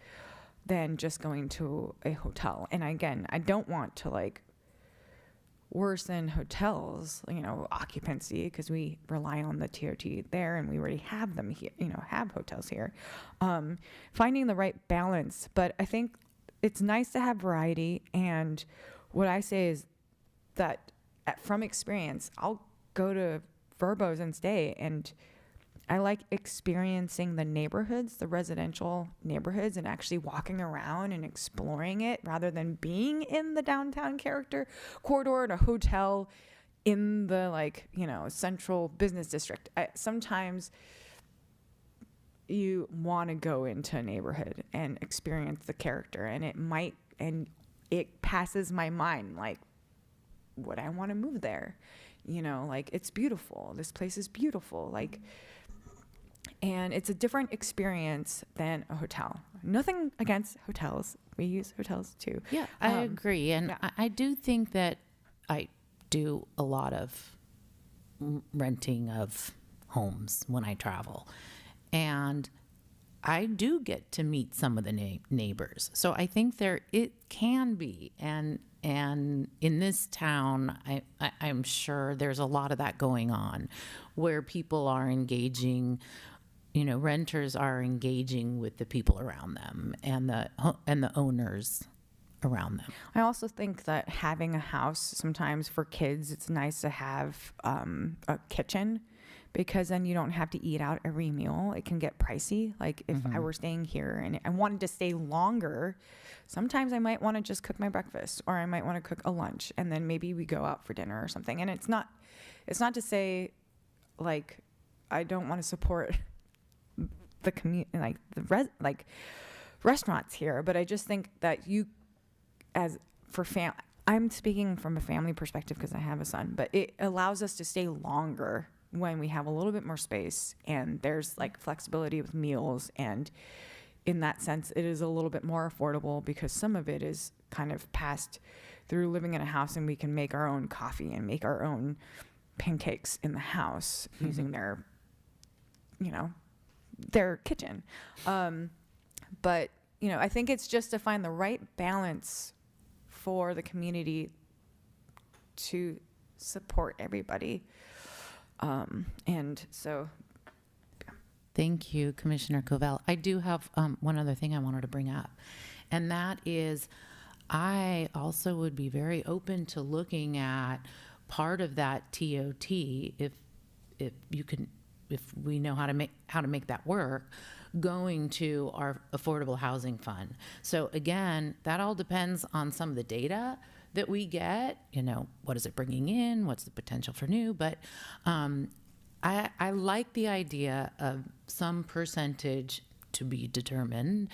than just going to a hotel. And again, I don't want to worsen hotels, occupancy, because we rely on the TOT there and we already have them here, have hotels here. Finding the right balance. But I think it's nice to have variety. And what I say is that from experience, I'll go to Verbos and stay, and I like experiencing the neighborhoods, the residential neighborhoods, and actually walking around and exploring it rather than being in the downtown corridor at a hotel in the central business district. Sometimes you want to go into a neighborhood and experience the character, and it passes my mind, would I want to move there? It's beautiful. This place is beautiful. And it's a different experience than a hotel. Nothing against hotels. We use hotels too. Yeah, I agree. And I do think that I do a lot of renting of homes when I travel. And I do get to meet some of the neighbors. So I think it can be. And in this town, I'm sure there's a lot of that going on, where people are engaging, renters are engaging with the people around them and the owners around them. I also think that having a house, sometimes for kids, it's nice to have a kitchen, because then you don't have to eat out every meal. It can get pricey. If I were staying here and I wanted to stay longer, sometimes I might want to just cook my breakfast, or I might want to cook a lunch, and then maybe we go out for dinner or something. And it's not to say I don't want to support the community, restaurants here, but I just think that I'm speaking from a family perspective because I have a son, but it allows us to stay longer when we have a little bit more space, and there's flexibility with meals, and in that sense it is a little bit more affordable, because some of it is kind of passed through living in a house, and we can make our own coffee and make our own pancakes in the house using their kitchen. But I think it's just to find the right balance for the community to support everybody. And so. Thank you, Commissioner Covell. I do have one other thing I wanted to bring up, and that is I also would be very open to looking at part of that TOT if we know how to make that work, going to our affordable housing fund. So again, that all depends on some of the data that we get. What is it bringing in? What's the potential for new? But I like the idea of some percentage to be determined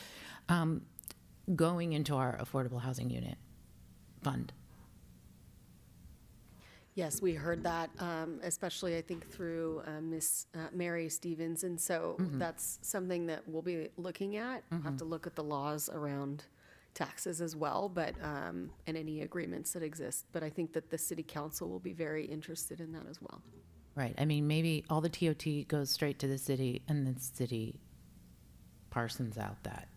going into our affordable housing unit fund. Yes, we heard that, especially I think through Miss Mary Stevens, and so that's something that we'll be looking at. We'll have to look at the laws around taxes as well, but and any agreements that exist. But I think that the City Council will be very interested in that as well. Right. I mean, maybe all the TOT goes straight to the city and the city parsons out that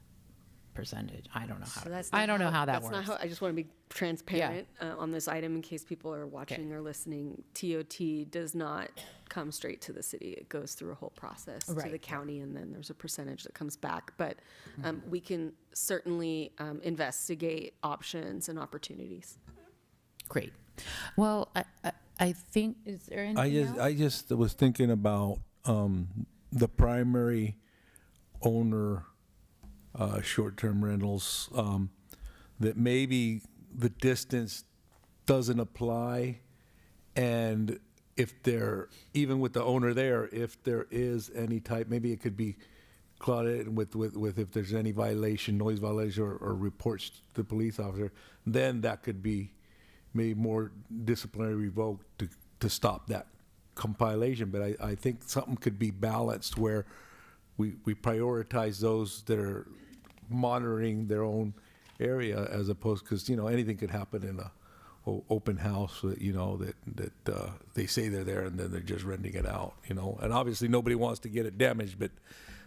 percentage. I don't know how. So that's I not don't know how that that's works. not how, I just want to be transparent on this item in case people are watching or listening. TOT does not come straight to the city. It goes through a whole process to the Right. county, and then there's a percentage that comes back. But we can certainly investigate options and opportunities. Great. Well, I think, is there anything else? I just was thinking about the primary owner short-term rentals, that maybe the distance doesn't apply, and if there, even with the owner there, if there is any type, maybe it could be clouded with if there's any violation, noise violation, or reports to the police officer, then that could be maybe more disciplinary revoked to stop that compilation. But I think something could be balanced where we prioritize those that are monitoring their own area, as opposed, because, you know, anything could happen in a open house, you know, that they say they're there and then they're just renting it out, you know. And obviously nobody wants to get it damaged, but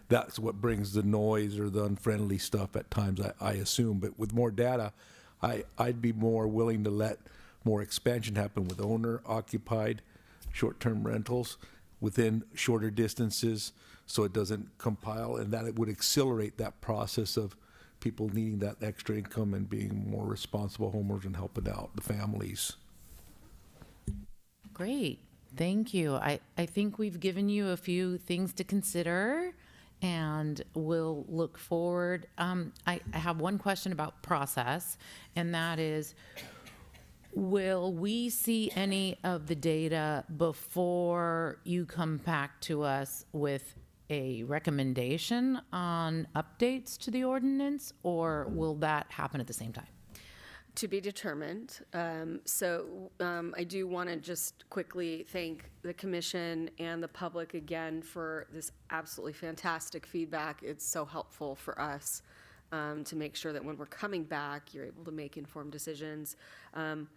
that's what brings the noise or the unfriendly stuff at times, I assume. But with more data, I'd be more willing to let more expansion happen with owner-occupied short-term rentals within shorter distances, so it doesn't compile, and that it would accelerate that process of people needing that extra income and being more responsible homeowners and helping out the families. Great. Thank you. I think we've given you a few things to consider, and we'll look forward. I have one question about process, and that is, will we see any of the data before you come back to us with a recommendation on updates to the ordinance, or will that happen at the same time? To be determined. I do want to just quickly thank the commission and the public again for this absolutely fantastic feedback. It's so helpful for us to make sure that when we're coming back, you're able to make informed decisions. I'm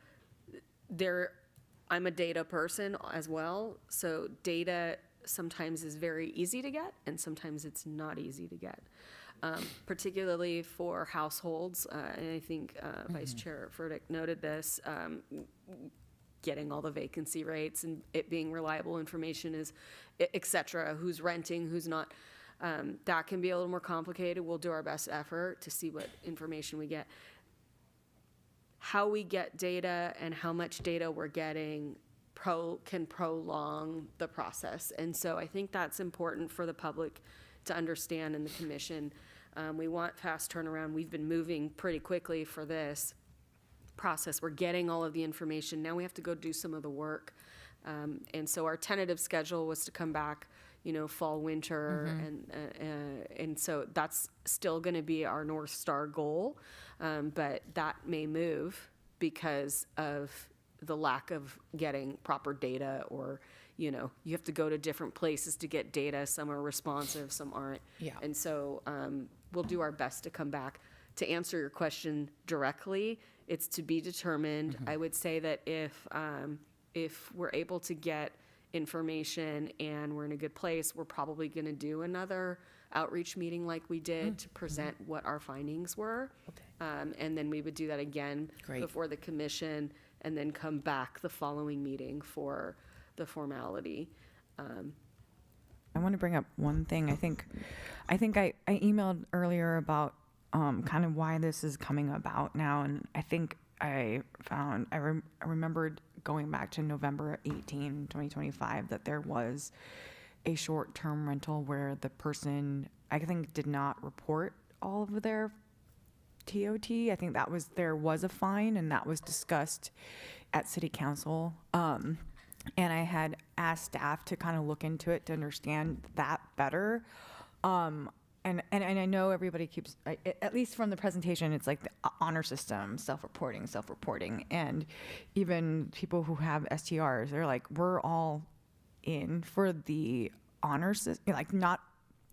a data person as well, so data sometimes is very easy to get, and sometimes it's not easy to get. Particularly for households, and I think Vice Chair Furtick noted this, getting all the vacancy rates and it being reliable information is, et cetera, who's renting, who's not, that can be a little more complicated. We'll do our best effort to see what information we get. How we get data and how much data we're getting can prolong the process. And so I think that's important for the public to understand, in the commission. We want fast turnaround. We've been moving pretty quickly for this process. We're getting all of the information. Now we have to go do some of the work. And so our tentative schedule was to come back, you know, fall, winter, and so that's still going to be our North Star goal. But that may move because of the lack of getting proper data, or, you know, you have to go to different places to get data. Some are responsive, some aren't. Yeah. And so we'll do our best to come back. To answer your question directly, it's to be determined. I would say that if we're able to get information and we're in a good place, we're probably going to do another outreach meeting like we did to present what our findings were. Okay. And then we would do that again before the commission, and then come back the following meeting for the formality. I want to bring up one thing. I think I emailed earlier about kind of why this is coming about now, and I think I remembered going back to November 18, 2025, that there was a short-term rental where the person, I think, did not report all of their TOT. I think there was a fine, and that was discussed at City Council. And I had asked staff to kind of look into it to understand that better. And I know everybody keeps, at least from the presentation, it's like the honor system, self-reporting. And even people who have STRs, they're like, we're all in for the honor system, like not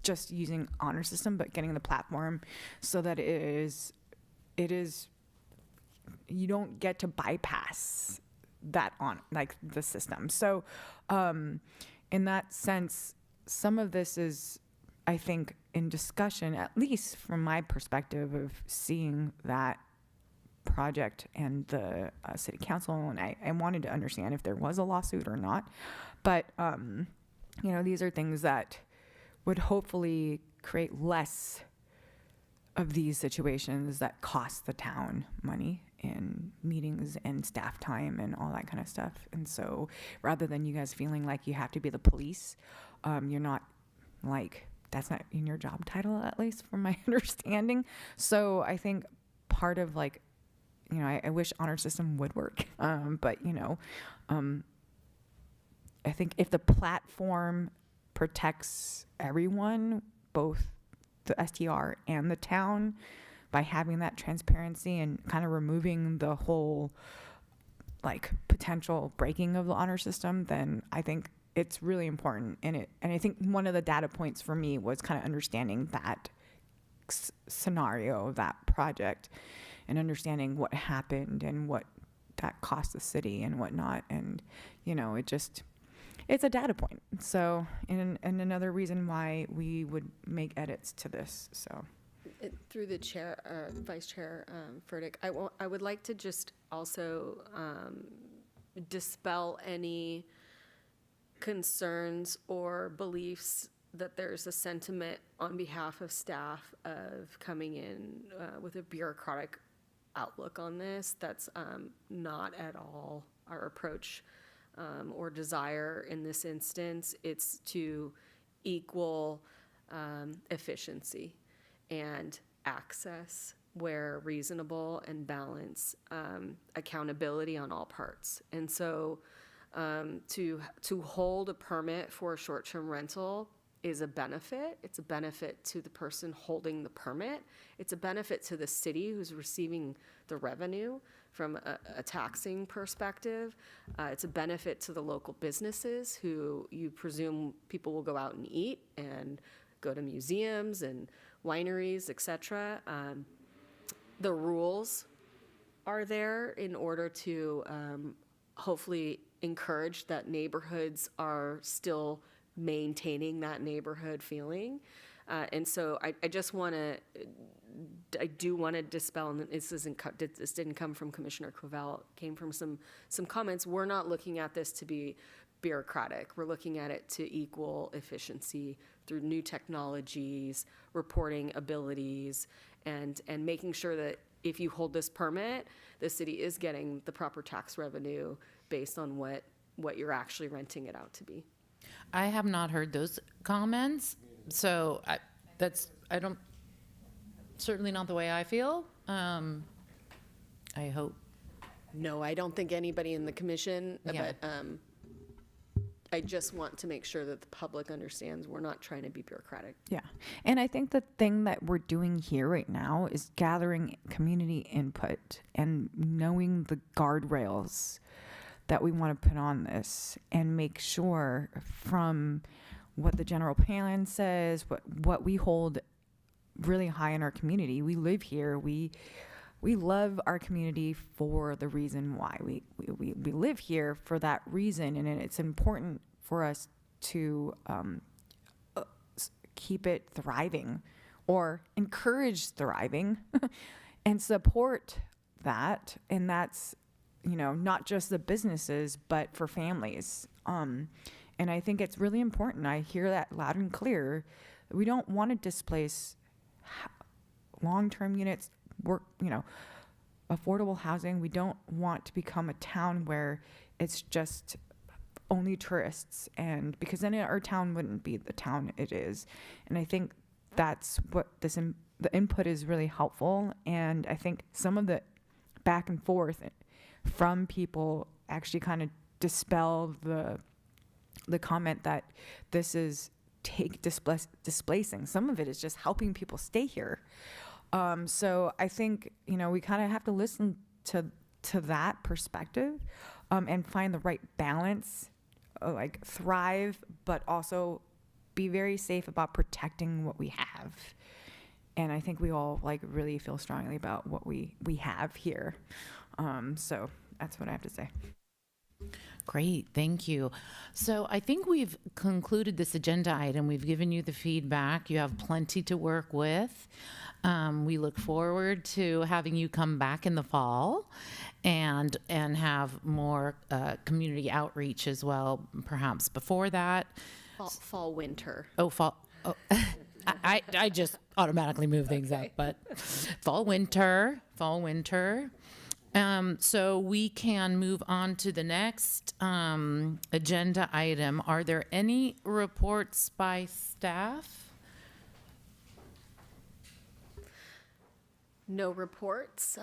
just using honor system, but getting the platform so that it is, you don't get to bypass that on like the system. So in that sense, some of this is, I think, in discussion, at least from my perspective of seeing that project and the city council, and I wanted to understand if there was a lawsuit or not. But, you know, these are things that would hopefully create less of these situations that cost the town money in meetings and staff time and all that kind of stuff. And so rather than you guys feeling like you have to be the police, you're not like, that's not in your job title, at least from my understanding. So I think part of like, you know, I wish honor system would work. But, you know, I think if the platform protects everyone, both the STR and the town, by having that transparency and kind of removing the whole like potential breaking of the honor system, then I think it's really important. And I think one of the data points for me was kind of understanding that scenario, that project, and understanding what happened and what that cost the city and whatnot. And, you know, it's a data point. So, and another reason why we would make edits to this, so. Through the chair, Vice Chair Furtick, I would like to just also dispel any concerns or beliefs that there's a sentiment on behalf of staff of coming in with a bureaucratic outlook on this. That's not at all our approach or desire in this instance. It's to equal efficiency and access where reasonable and balance accountability on all parts. And so to hold a permit for a short-term rental is a benefit. It's a benefit to the person holding the permit. It's a benefit to the city who's receiving the revenue from a taxing perspective. It's a benefit to the local businesses who you presume people will go out and eat and go to museums and wineries, etc. The rules are there in order to hopefully encourage that neighborhoods are still maintaining that neighborhood feeling. And so I just want to, I do want to dispel, and this didn't come from Commissioner Covell, it came from some comments. We're not looking at this to be bureaucratic. We're looking at it to equal efficiency through new technologies, reporting abilities, and making sure that if you hold this permit, the city is getting the proper tax revenue based on what you're actually renting it out to be. I have not heard those comments, so certainly not the way I feel. I hope. No, I don't think anybody in the commission, Yeah. but I just want to make sure that the public understands we're not trying to be bureaucratic. Yeah. And I think the thing that we're doing here right now is gathering community input and knowing the guardrails that we want to put on this and make sure from what the general plan says, what we hold really high in our community. We live here. We love our community for the reason why we live here for that reason. And it's important for us to keep it thriving or encourage thriving and support that. And that's, you know, not just the businesses, but for families. And I think it's really important. I hear that loud and clear. We don't want to displace long-term units, affordable housing. We don't want to become a town where it's just only tourists, and because then our town wouldn't be the town it is. And I think that's what the input is really helpful. And I think some of the back and forth from people actually kind of dispel the comment that this is displacing. Some of it is just helping people stay here. So I think, we kind of have to listen to that perspective and find the right balance, like thrive, but also be very safe about protecting what we have. And I think we all really feel strongly about what we have here. So that's what I have to say. Great, thank you. So I think we've concluded this agenda item. We've given you the feedback. You have plenty to work with. We look forward to having you come back in the fall and have more community outreach as well, perhaps before that. Fall, winter. Oh, fall. Oh. I just automatically move things up, but fall, winter. So we can move on to the next agenda item. Are there any reports by staff? No reports.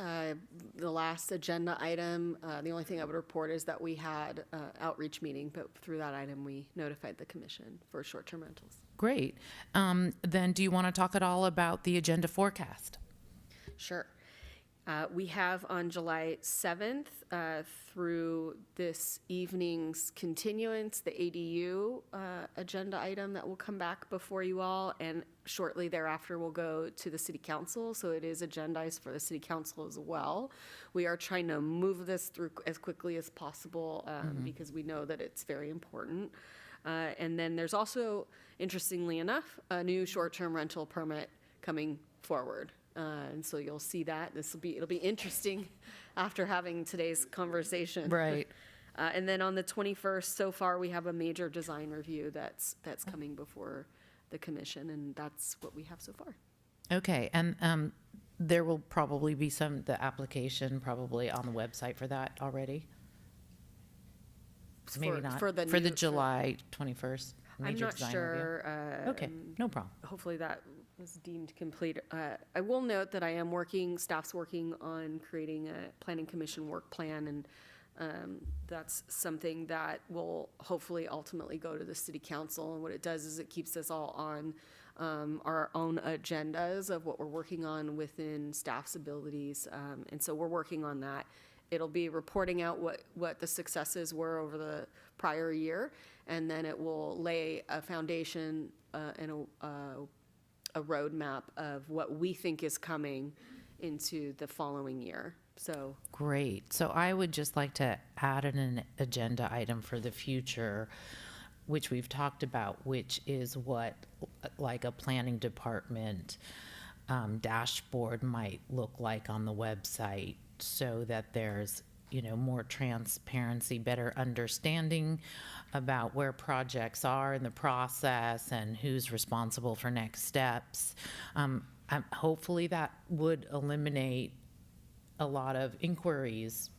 The last agenda item, the only thing I would report is that we had outreach meeting, but through that item, we notified the commission for short-term rentals. Great. Then do you want to talk at all about the agenda forecast? Sure. We have on July 7th through this evening's continuance, the ADU agenda item that will come back before you all, and shortly thereafter will go to the city council. So it is agendized for the city council as well. We are trying to move this through as quickly as possible because we know that it's very important. And then there's also, interestingly enough, a new short-term rental permit coming forward. And so you'll see that. It'll be interesting after having today's conversation. Right. And then on the 21st, so far, we have a major design review that's coming before the commission, and that's what we have so far. Okay, and there will probably be the application probably on the website for that already? Maybe not. For the July 21st I'm major not design sure. review? Okay, no problem. Hopefully that was deemed complete. I will note that staff's working on creating a planning commission work plan, and that's something that will hopefully ultimately go to the city council. And what it does is it keeps us all on our own agendas of what we're working on within staff's abilities. And so we're working on that. It'll be reporting out what the successes were over the prior year, and then it will lay a foundation and a roadmap of what we think is coming into the following year. So Great. So I would just like to add an agenda item for the future, which we've talked about, which is what like a planning department dashboard might look like on the website, so that there's more transparency, better understanding about where projects are in the process and who's responsible for next steps. Hopefully that would eliminate a lot of inquiries,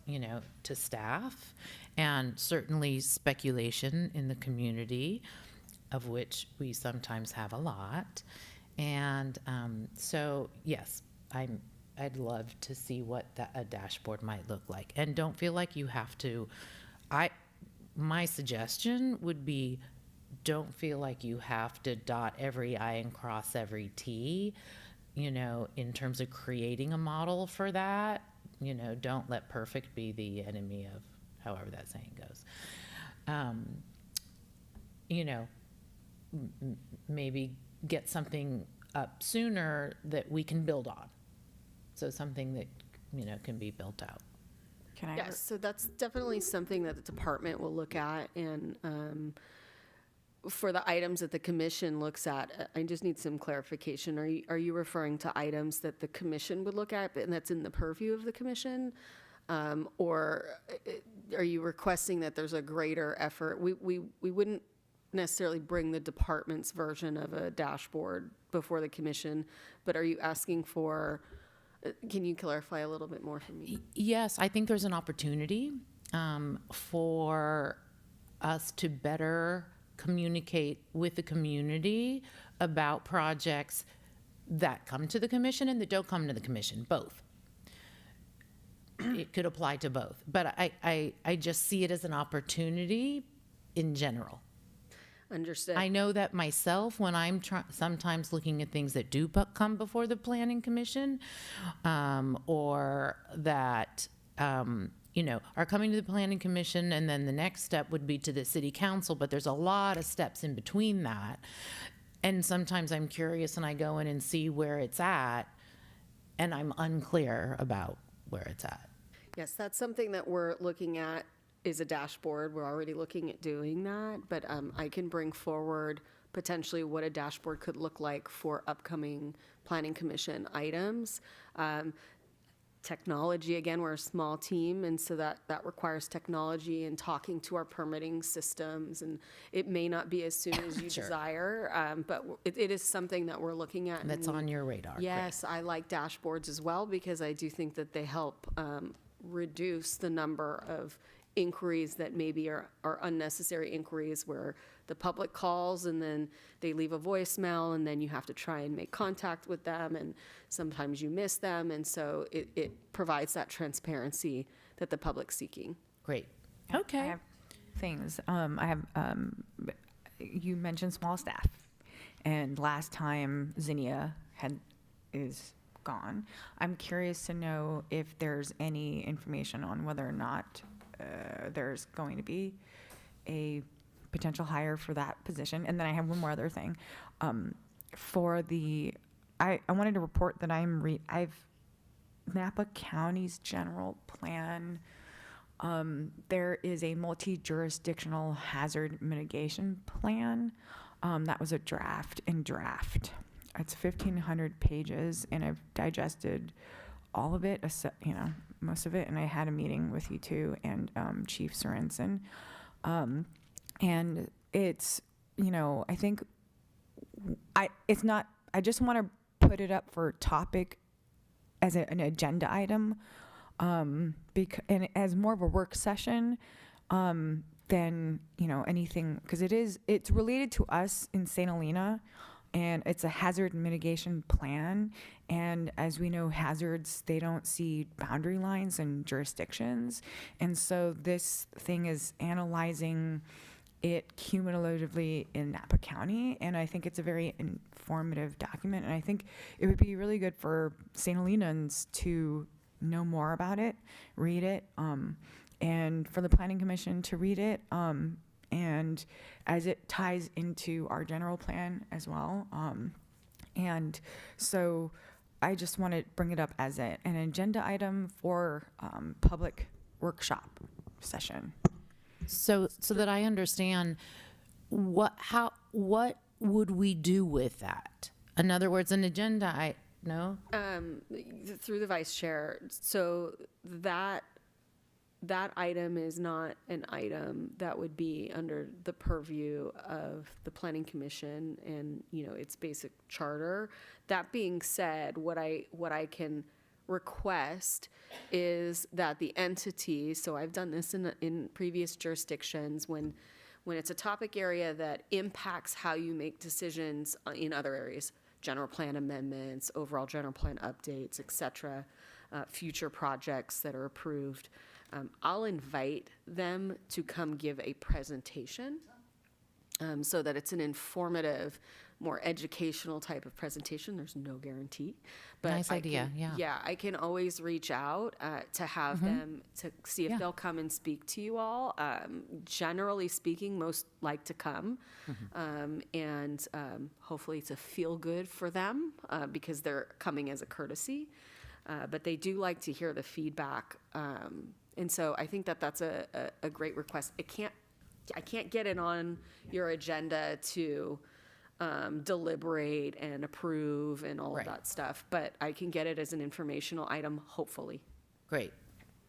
to staff, and certainly speculation in the community, of which we sometimes have a lot. And so, yes, I'd love to see what a dashboard might look like. And don't feel like you have to. My suggestion would be, don't feel like you have to dot every I and cross every T, in terms of creating a model for that. Don't let perfect be the enemy of, however that saying goes. Maybe get something up sooner that we can build on. So something that, can be built out. yes, so that's definitely something that the department will look at. And for the items that the commission looks at, I just need some clarification. Are you referring to items that the commission would look at and that's in the purview of the commission? Or are you requesting that there's a greater effort? We wouldn't necessarily bring the department's version of a dashboard before the commission, but are you asking for, can you clarify a little bit more for me? Yes, I think there's an opportunity for us to better communicate with the community about projects that come to the commission and that don't come to the commission, both. It could apply to both, but I just see it as an opportunity in general. Understood. I know that myself, when I'm sometimes looking at things that do come before the planning commission, or that, are coming to the planning commission, and then the next step would be to the city council, but there's a lot of steps in between that. And sometimes I'm curious and I go in and see where it's at, and I'm unclear about where it's at. Yes, that's something that we're looking at is a dashboard. We're already looking at doing that, but I can bring forward potentially what a dashboard could look like for upcoming planning commission items. Technology, again, we're a small team, and so that requires technology and talking to our permitting systems, and it may not be as soon as you desire, but it is something that we're looking at. That's on your radar. Great. Yes, I like dashboards as well, because I do think that they help reduce the number of inquiries that maybe are unnecessary inquiries, where the public calls and then they leave a voicemail, and then you have to try and make contact with them, and sometimes you miss them, and so it provides that transparency that the public's seeking. Great. I Okay. have things. You mentioned small staff, and last time Zinnia is gone. I'm curious to know if there's any information on whether or not there's going to be a potential hire for that position. And then I have one more other thing. I wanted to report that I've Napa County's general plan. There is a multi-jurisdictional hazard mitigation plan. That was a draft. It's 1,500 pages, and I've digested all of it, most of it, and I had a meeting with you too, and Chief Sorensen. And it's, I think I just want to put it up for topic as an agenda item, and as more of a work session, than, anything, because it's related to us in St. Helena, and it's a hazard mitigation plan. And as we know, hazards, they don't see boundary lines and jurisdictions. And so this thing is analyzing it cumulatively in Napa County. And I think it's a very informative document. And I think it would be really good for St. Helenans to know more about it, read it, and for the Planning Commission to read it. And as it ties into our general plan as well. And so I just want to bring it up as an agenda item for public workshop session. So that I understand, what would we do with that? In other words, an agenda, Through the vice chair. So that item is not an item that would be under the purview of the Planning Commission and, its basic charter. That being said, what I can request is that the entity, so I've done this in previous jurisdictions, when it's a topic area that impacts how you make decisions in other areas, general plan amendments, overall general plan updates, et cetera, future projects that are approved, I'll invite them to come give a presentation, so that it's an informative, more educational type of presentation. There's no guarantee. But Nice idea, yeah. Yeah, I can always reach out to have them to see if they'll come and speak to you all. Generally speaking, most like to come, and hopefully it's a feel good for them, because they're coming as a courtesy. But they do like to hear the feedback. And so I think that's a great request. I can't get it on your agenda to deliberate and approve and all of that stuff, but I can get it as an informational item, hopefully. Great.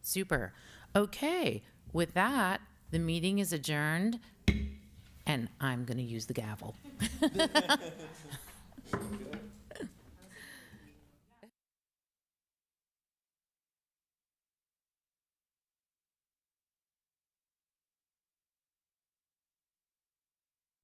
Super. Okay. With that, the meeting is adjourned, and I'm going to use the gavel.